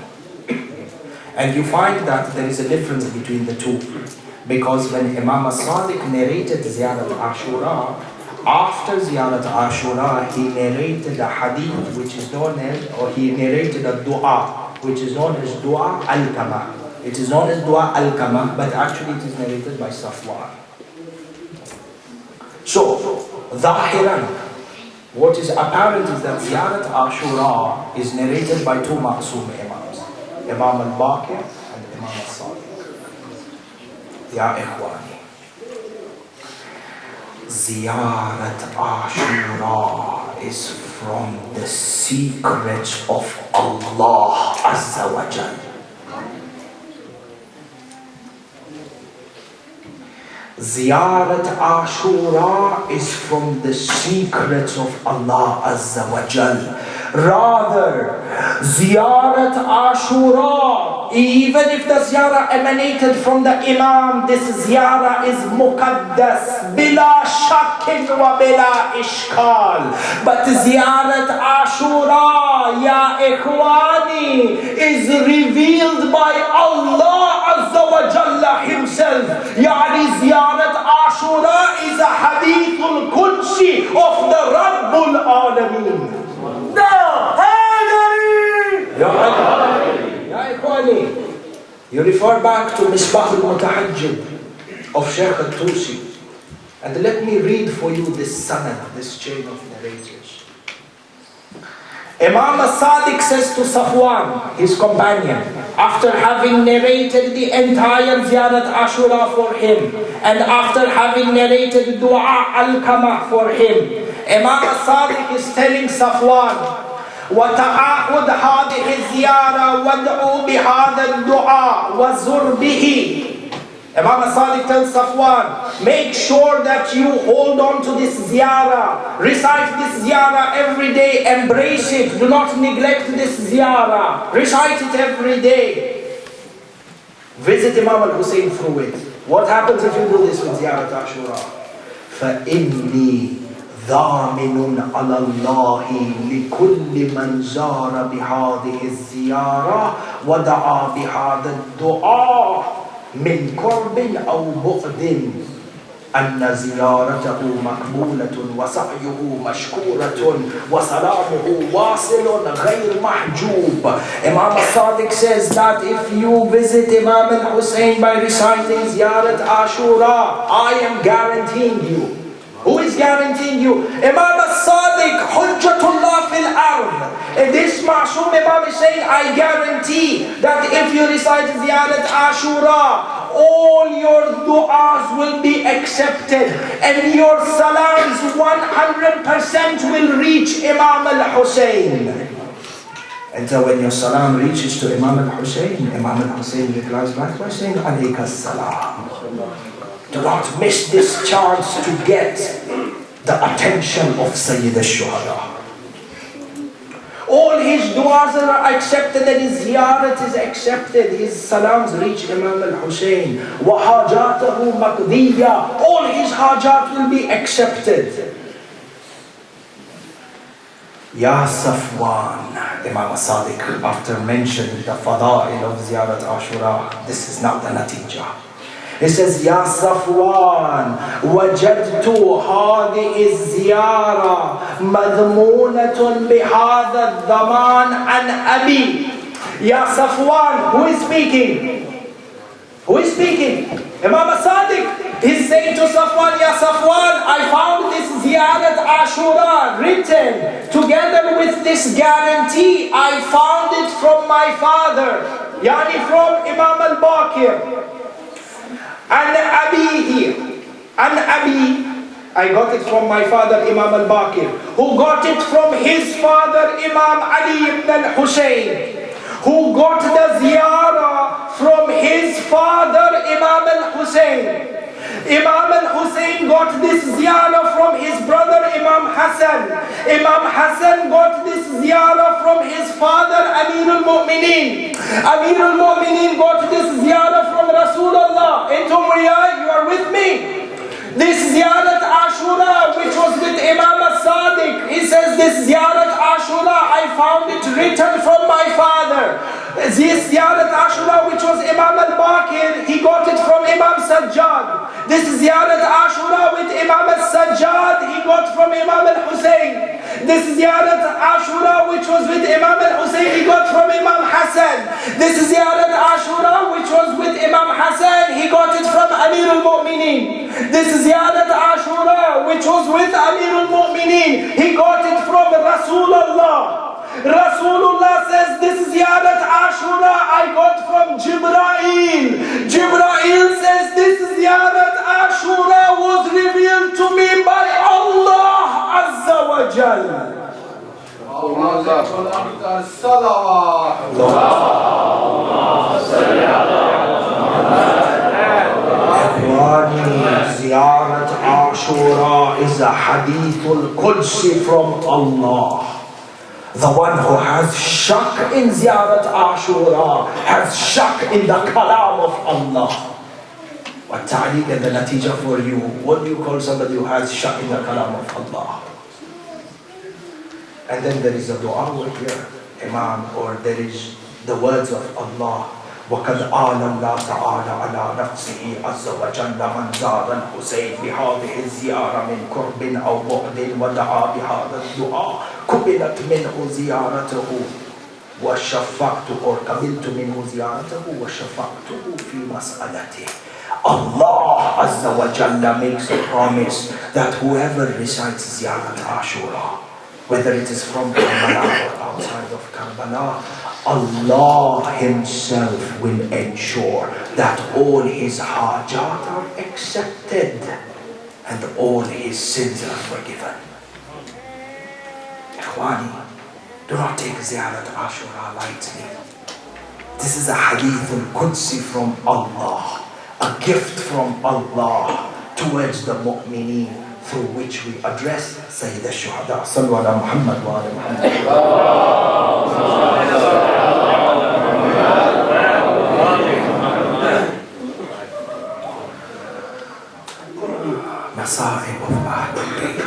And you find that there is a difference between the two. Because when Imam al-Sadiq narrated Ziyarat Ashura, after Ziyarat Ashura, he narrated a hadith which is known as, or he narrated a dua, which is known as Dua al-Qamah. It is known as Dua al-Qamah, but actually it is narrated by Safwan. So, Zahiran, What is apparent is that Ziyarat Ashura is narrated by two Ma'soom Imams, Imam al-Baqir and Imam al-Sadiq. Ya Ikhwani, Ziyarat Ashura is from the secrets of Allah Azza wa Jal. Ziyarat Ashura is from the secrets of Allah Azza wa Jal. Rather, Ziyarat Ashura, even if the ziyarah emanated from the Imam, this ziyarah is muqaddas, bila shakkin wa bila ishkal. But Ziyarat Ashura, ya ikhwani, is revealed by Allah Azza wa Jalla himself. Yani Ziyarat Ashura is a hadithul qudsi of the Rabbul Alameen. You refer back to Misbah al-Mutahajjib of Shaykh al-Tusi, and let me read for you this sanad, this chain of narrators. Imam al-Sadiq says to Safwan, his companion, after having narrated the entire Ziyarat Ashura for him, and after having narrated Dua al-Kama for him, Imam al-Sadiq is telling Safwan, وَتَعَاهُدْ هَذِهِ الزِّيَارَةِ وَادْعُوا بِهَذَا الدُّعَاءِ وَزُرْ بِهِ. Imam al-Sadiq tells Safwan, make sure that you hold on to this ziyarah, recite this ziyarah every day, embrace it, do not neglect this ziyarah, recite it every day. Visit Imam al-Hussein through it. What happens if you do this with Ziyarat Ashura? فَإِنِّي ضامن على الله لكل من زار بهذه الزيارة ودعا بهذا الدعاء من قرب أو بعد أن زيارته مقبولة وسعيه مشكورة وسلامه واصل غير محجوب. Imam al-Sadiq says that if you visit Imam al-Hussein by reciting Ziyarat Ashura, I am guaranteeing you. Who is guaranteeing you? Imam al-Sadiq, Hujjatullah fil ard. This Ma'soom Imam is saying, I guarantee that if you recite Ziyarat Ashura, all your du'as will be accepted and your salams 100% will reach Imam al-Hussein. And so when your salam reaches to Imam al-Hussein, Imam al-Hussein replies back by saying, Alayka salam. Do not miss this chance to get the attention of Sayyid al-Shuhada. All his du'as are accepted and his ziyarat is accepted. His salams reach Imam al-Hussein. وَحَاجَاتَهُ مَقْدِيَّةٌ. All his hajat will be accepted. Ya Safwan, Imam al-Sadiq, after mentioning the fada'il of Ziyarat Ashura, this is not the natija. He says, Ya Safwan, وَجَدْتُ هَذِهِ الزِّيَارَةِ مَذْمُونَةٌ بِهَذَا الضَّمَانِ عَنْ أَبِي. Ya Safwan, who is speaking? Who is speaking? Imam al-Sadiq is saying to Safwan, Ya Safwan, I found this Ziyarat Ashura written together with this guarantee. I found it from my father, yani from Imam al-Baqir. And Abi, I got it from my father Imam al-Baqir, who got it from his father Imam Ali ibn al-Hussein, who got the ziyarah from his father Imam al-Hussein. Imam al-Hussein got this ziyarah from his brother Imam Hassan. Imam Hassan got this ziyarah from his father Amir al-Mu'mineen. Amir al-Mu'mineen got this ziyarah from Rasulullah. In Tumriya, you are with me? This Ziyarat Ashura, which was with Imam al-Sadiq, he says this Ziyarat Ashura, I found it written from my father. This Ziyarat Ashura, which was Imam al-Baqir, he got it from Imam Sajjad. This Ziyarat Ashura with Imam al-Sajjad, he got from Imam al-Hussein. This Ziyarat Ashura, which was with Imam al-Hussein, he got from Imam Hassan. This Ziyarat Ashura, which was with Imam Hassan, he got it from Amir al-Mu'mineen. This Ziyarat Ashura, which was with Amir al-Mu'mineen, he got it Ikhwani, Ziyarat Ashura is a hadithul Qudsi from Allah. The one who has shak in Ziyarat Ashura has shak in the kalam of Allah. What ta'liq and the natija for you? What do you call somebody who has shak in the kalam of Allah? And then there is a dua over here, Imam, or there is the words of Allah. وَقَدْ آلَ اللَّهُ تَعَالَى عَلَى نَفْسِهِ عَزَّ وَجَلَّ مَنْ زَارَ الْحُسَيْنَ بِهَذِهِ الزِّيَارَةِ مِنْ قُرْبٍ أَوْ بُعْدٍ وَدَعَا بِهَذَا الدُّعَاءِ قُبِلَتْ مِنْهُ زِيَارَتُهُ وَشَفَّعْتُ or قَبِلْتُ مِنْهُ زِيَارَتُهُ وَشَفَّعْتُهُ فِي مَسْأَلَتِهِ. Allah Azza wa Jalla makes a promise that whoever recites Ziyarat Ashura, whether it is from Karbala or outside of Karbala, Allah Himself will ensure that all his hajat are accepted and all his sins are forgiven. Ikhwani, do not take Ziyarat Ashura lightly. This is a hadith al-Qudsi from Allah, a gift from Allah towards the mu'mineen, through which we address Sayyid al-Shuhada. Sallu ala Muhammad wa ala Muhammad. Masa'ib of Ahlul Bayt.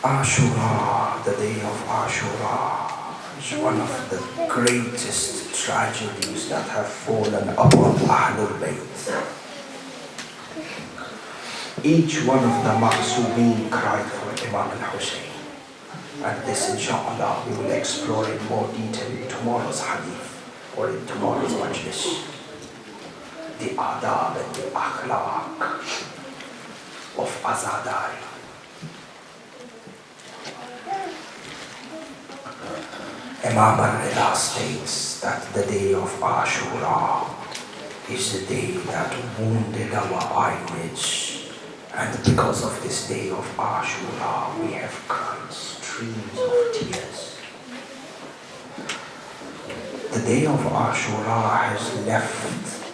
Ashura, the day of Ashura, is one of the greatest tragedies that have fallen upon Ahlul Bayt. Each one of the Ma'soomeen cried for Imam al-Hussein. And this, inshallah, we will explore in more detail in tomorrow's hadith or in tomorrow's majlis. The adab and the akhlaq of azadari. Imam al-Rida states that the day of Ashura is the day that wounded our eyelids, and because of this day of Ashura we have cried streams of tears. The day of Ashura has left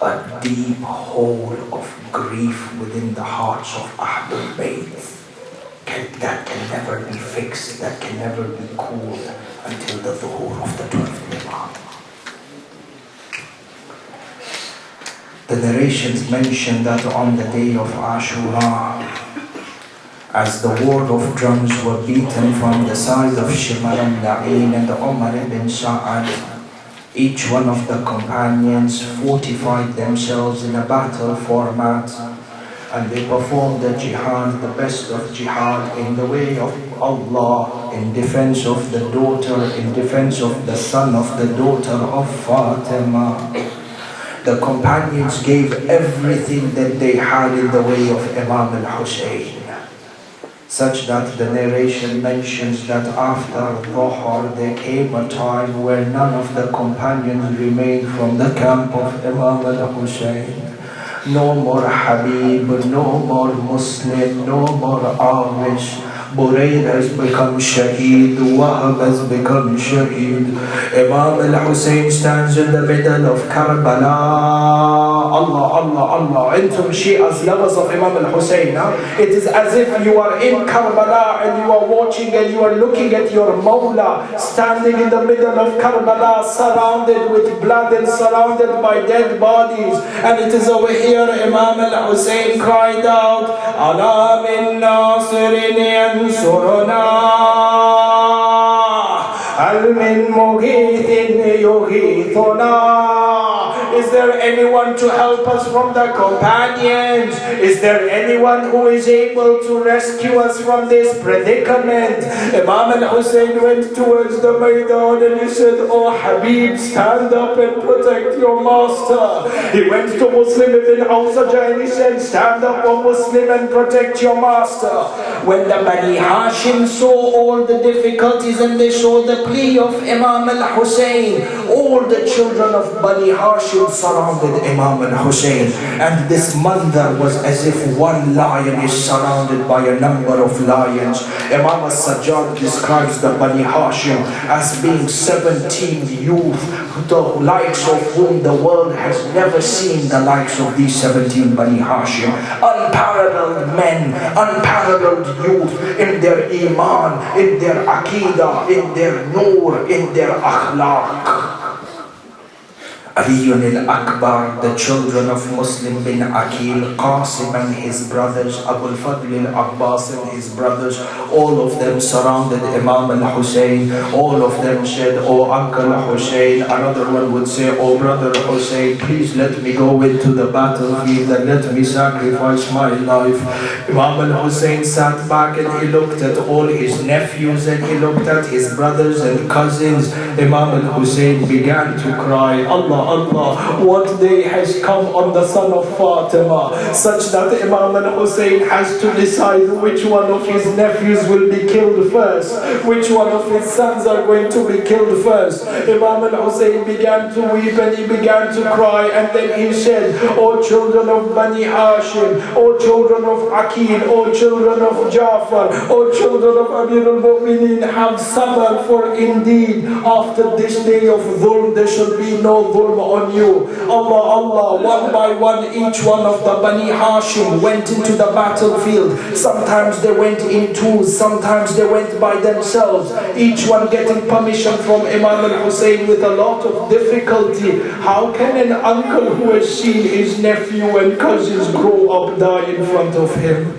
a deep hole of grief within the hearts of Ahlul Bayt that can never be fixed, that can never be cooled until the dhuhr of the 12th Imam. The narrations mention that on the day of Ashura, as the wall of drums were beaten from the side of Shimar al-La'in and Umar ibn Sa'ad, each one of the companions fortified themselves in a battle format, and they performed the jihad, the best of jihad, in the way of Allah, in defense of the daughter, in defense of the son of the daughter of Fatima. The companions gave everything that they had in the way of Imam al-Hussein, such that the narration mentions that after Dhuhr there came a time where none of the companions remained from the camp of Imam al-Hussein. No more Habib, no more Muslim, no more Amish. Burayd has become Shaheed, Wahab has become Shaheed. Imam al-Hussein stands in the middle of Karbala. Allah, Allah, Allah. Intum Shi'as, lovers of Imam al-Hussein. It is as if you are in Karbala and you are watching and you are looking at your Mawla standing in the middle of Karbala, surrounded with blood and surrounded by dead bodies. And it is over here Imam al-Hussein cried out, Ala min nasirin yansuruna, al min mughithin yughithuna. Is there anyone to help us from the companions? Is there anyone who is able to rescue us from this predicament? Imam al-Hussein went towards the Maidan and he said, Oh Habib, stand up and protect your master. He went to Muslim ibn Awzajah and he said, stand up, O Muslim, and protect your master. When the Bani Hashim saw all the difficulties and they saw the plea of Imam al-Hussein, all the children of Bani Hashim Hashim surrounded Imam al-Hussein, and this manzar was as if one lion is surrounded by a number of lions. Imam al-Sajjad describes the Bani Hashim as being 17 youth, the likes of whom the world has never seen the likes of these 17 Bani Hashim. Unparalleled men, unparalleled youth in their iman, in their aqidah, in their nur, in their akhlaq. Ali al-Akbar, the children of Muslim bin Aqil, Qasim and his brothers, Abu al-Fadl al-Abbas and his brothers, all of them surrounded Imam al-Hussein. All of them said, "Oh Uncle Hussein." Another one would say, "Oh Brother Hussein, please let me go into the battlefield and let me sacrifice my life." Imam al-Hussein sat back and he looked at all his nephews and he looked at his brothers and cousins. Imam al-Hussein began to cry, "Allah, Allah, what day has come on the son of Fatima, such that Imam al-Hussein has to decide which one of his nephews will be killed first, which one of his sons are going to be killed first." Imam al-Hussein began to weep and he began to cry, and then he said, "O children of Bani Hashim, O children of Aqil, O children of Jafar, O children of Amir al-Mu'mineen, have sabr, for indeed after this day of dhulm there shall be no dhulm on you." Allah, Allah, one by one, each one of the Bani Hashim went into the battlefield. Sometimes they went in twos, sometimes they went by themselves, each one getting permission from Imam al-Hussein with a lot of difficulty. How can an uncle who has seen his nephew and cousins grow up die in front of him?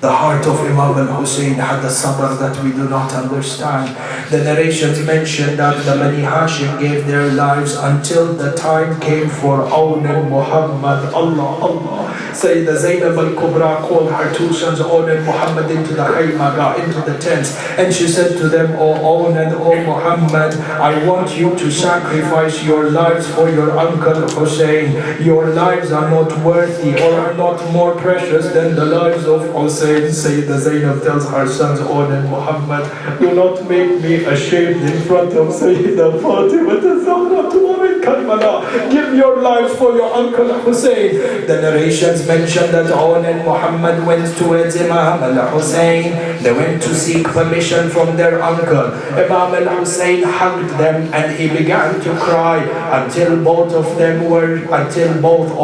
The heart of Imam al-Hussein had a sabr that we do not understand. The narrations mention that the Bani Hashim gave their lives until the time came for Awn and Muhammad. Allah, Allah. Sayyidah Zainab al-Kubra called her two sons Awn and Muhammad into the khaymaga, into the tents, and she said to them, "O Awn and O Muhammad, I want you to sacrifice your lives for your uncle Hussein. Your lives are not worthy or are not more precious than the lives of Hussein." Sayyidah Zainab tells her sons Awn and Muhammad, "Do not make me ashamed in front of Sayyidah Fatima al-Zahra tomorrow in Karbala. Give your lives for your uncle Hussein." The narrations mention that Awn and Muhammad went towards Imam al-Hussein. They went to seek permission from their uncle. Imam al-Hussein hugged them and he began to cry until both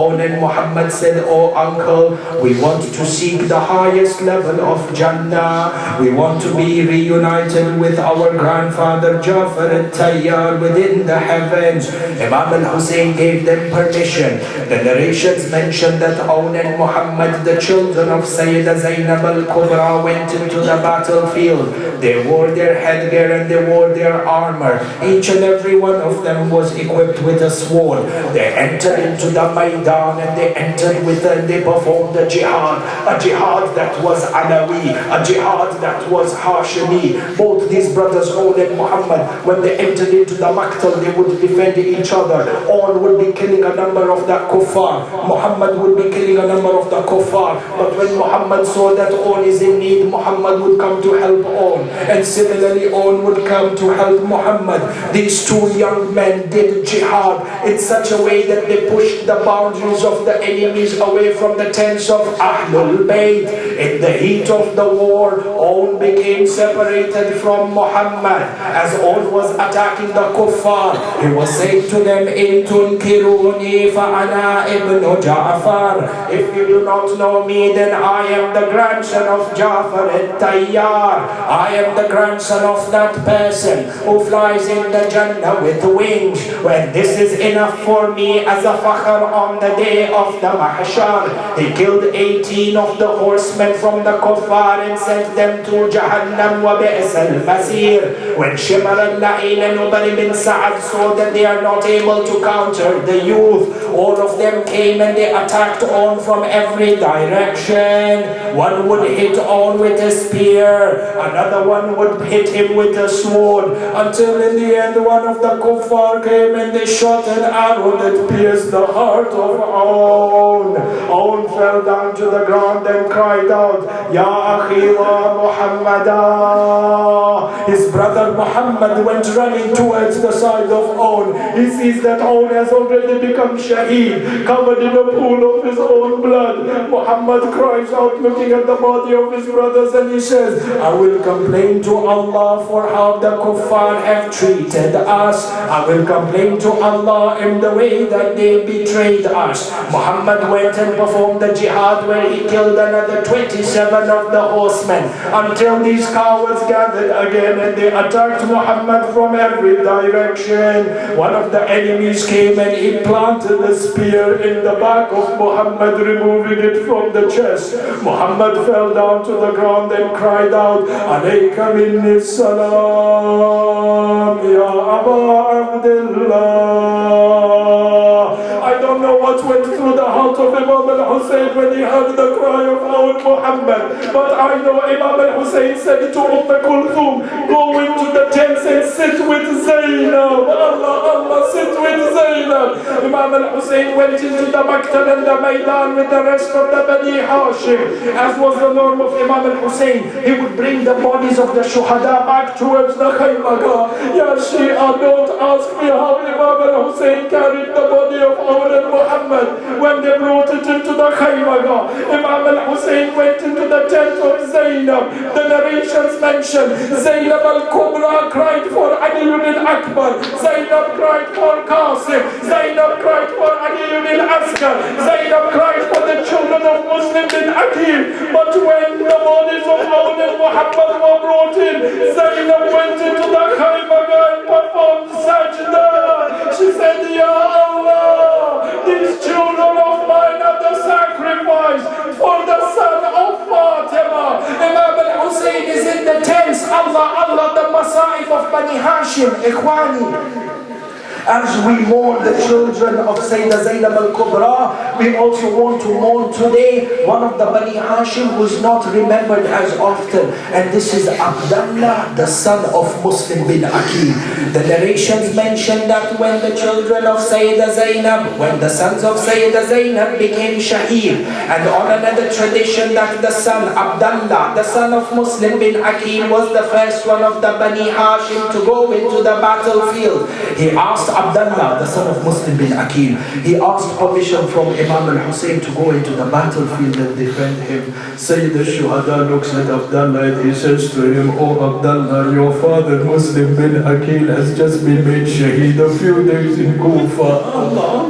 Awn and Muhammad said, "Oh uncle, we want to seek the highest level of Jannah. We want to be reunited with our grandfather Jafar al-Tayyar within the heavens." Imam al-Hussein gave them permission. The narrations mention that Awn and Muhammad, the children of Sayyidah Zainab al-Kubra, went into the battlefield. They wore their headgear and they wore their armor. Each and every one of them was equipped with a sword. They entered into the Maidan and they performed the jihad, a jihad that was Alawi, a jihad that was Hashimi. Both these brothers, Awn and Muhammad, when they entered into the Maqtal, they would defend each other. Awn would be killing a number of the kuffar, Muhammad would be killing a number of the kuffar. But when Muhammad saw that Awn is in need, Muhammad would come to help Awn, and similarly Awn would come to help Muhammad. These two young men did jihad in such a way that they pushed the boundaries of the enemies away from the tents of Ahlul Bayt. In the heat of the war, Awn became separated from Muhammad. As Awn was attacking the kuffar, he was saying to them, "In tunkiruni fa ana ibn Ja'far." If you do not know me, then I am the grandson of Jafar al-Tayyar. I am the grandson of that person who flies in the Jannah with wings. When this is enough for me as a fakhr on the day of the Mahshar. He killed 18 of the horsemen from the kuffar and sent them to Jahannam wa bi'as al-masir. When Shimar al-La'in and Ubay bin Sa'ad saw that they are not able to counter the youth All of them came and they attacked On from every direction. One would hit On with a spear, another one would hit him with a sword, until in the end one of the kuffar came and they shot an arrow that pierced the heart of On. On fell down to the ground and cried out, Ya Akhira Muhammadah. His brother Muhammad went running towards the side of On. He sees that On has already become shaheed, covered in a pool of his own blood. Muhammad cries out, looking at the body of his brothers, and he says, I will complain to Allah for how the kuffar have treated us. I will complain to Allah in the way that they betrayed us. Muhammad went and performed the jihad where he killed another 27 of the horsemen, until these cowards gathered again and they attacked Muhammad from every direction. One of the enemies came and he planted a spear in the back of Muhammad, removing it from the chest. Muhammad fell down to the ground and cried out, Alayka minni salam, Ya Aba Abdullah. I don't know what went through the heart of Imam al-Hussein when he heard the cry of our Muhammad, but I know Imam al-Hussein said to Kulthum, go into the tents and sit with Zainab. Allah, sit with Zainab. Imam al-Hussein went into the Maktab and the Maidan with the rest of the Bani Hashim. As was the norm of Imam al-Hussein, he would bring the bodies of the Shuhada back towards the Khaymaga. Ya Shia, don't ask me how Imam al-Hussein carried the body of our Muhammad when they brought it into the Khaymaga. Imam al-Hussein went into the tent of Zainab. The narrations mention Zainab al-Kubra cried for Ali ibn Akbar. Zainab cried for Qasim. Zainab cried for Ali ibn Askar. Zainab cried for the children of Muslim bin Aqil. But when the bodies of Aun and Muhammad were brought in, Zainab went into the Khaymaga and performed sajda. She said, Ya Allah, these children of mine are the sacrifice for the son of Fatima. Imam al-Hussein is in the tents. Allah, the Masa'if of Bani Hashim, Ikhwani. As we mourn the children of Sayyidah Zainab al-Kubra, we also want to mourn today one of the Bani Hashim who is not remembered as often, and this is Abdullah, the son of Muslim bin Aqil. The narrations mention that when the children of Sayyidah Zainab, when the sons of Sayyidah Zainab became shaheed, and on another tradition that the son Abdullah, the son of Muslim bin Aqil, was the first one of the Bani Hashim to go into the battlefield. He asked Abdullah, the son of Muslim bin Aqil, he asked permission from Imam al-Hussein to go into the battlefield and defend him. Sayyid al-Shuhada looks at Abdullah and he says to him, Oh Abdullah, your father Muslim bin Aqil has just been made shaheed a few days in Kufa. Allah.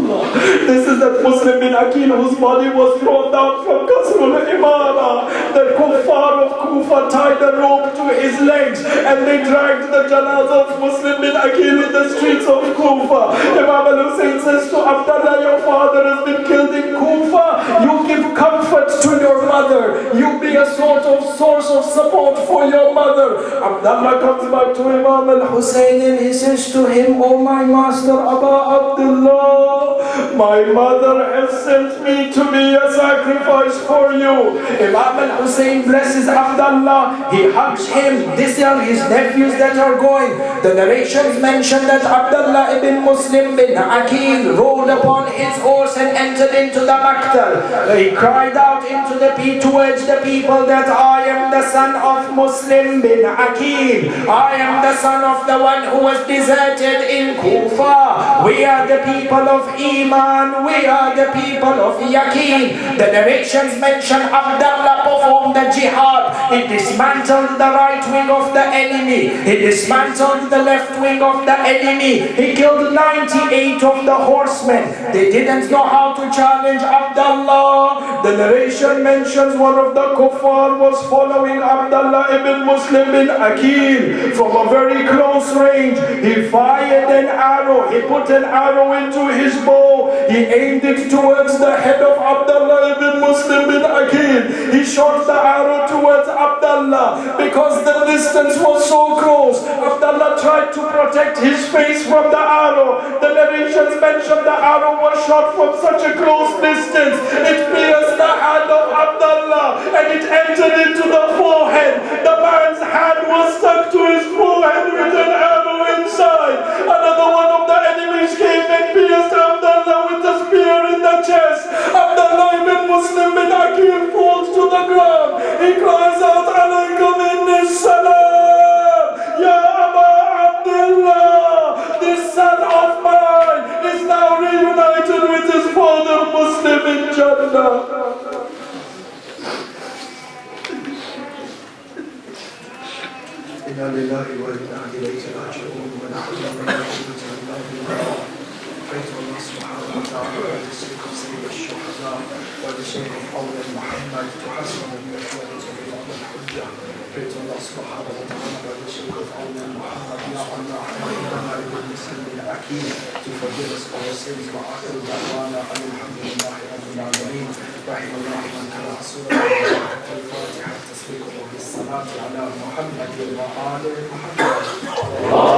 This is that Muslim bin Aqil whose body was thrown down from Qasrul Imara. The kuffar of Kufa tied a rope to his legs and they dragged the janazah of Muslim bin Aqil in the streets of Kufa. Imam al-Hussein says to Abdullah, your father has been killed in Kufa. You give comfort to your mother. You be a sort of source of support for your mother. Abdullah comes back to Imam al-Hussein and he says to him, Oh my master Aba Abdullah, my mother has sent me to be a sacrifice for you. Imam al-Hussein blesses Abdullah. He hugs him. These are his nephews that are going. The narrations mention that Abdullah ibn Muslim bin Aqil rode upon his horse and entered into the Maktab. He cried out into the towards the people that I am the son of Muslim bin Aqil. I am the son of the one who was deserted in Kufa. We are the people of Iman. We are the people of Yaqeen. The narrations mention Abdullah performed the jihad. He dismantled the right wing of the enemy. He dismantled the left wing of the enemy. He killed 98 of the horsemen. They didn't know how to challenge Abdullah. The narration mentions one of the kuffar was following Abdullah ibn Muslim bin Aqil from a very close range. He fired an arrow. He put an arrow into his bow. He aimed it towards the head of Abdullah ibn Muslim bin Aqil. He shot the arrow towards Abdullah because the distance was so close. Abdullah tried to protect his face from the arrow. The narrations mention the arrow was shot from such a close distance. It pierced the hand of Abdullah and it entered into the forehead. The man's hand was stuck to his forehead with an arrow inside. Another one of the enemies came and pierced Abdullah with a spear in the chest. Abdullah ibn Muslim bin Aqil falls to the ground. He cries out, Alaykum inni salam, Ya Aba Abdullah. This son of mine is now reunited with his father Muslim in Jannah. إنا لله وإنا إليه راجعون ونحن من Pray to Allah subhanahu wa ta'ala for the sake of Sayyid al-Shuhada, for the sake of Awliya Muhammad, to Hassan al-Mashwari to be on al-Hujjah. Pray to Allah subhanahu wa ta'ala for the sake of Awliya Muhammad, Ya Allah, Muhammad ibn Muslim bin Aqil, to forgive us our sins. وآخر دعوانا أن الحمد لله رب العالمين. رحم الله من قرأ سورة الفاتحة تسبيحه بالصلاة على محمد وآل محمد.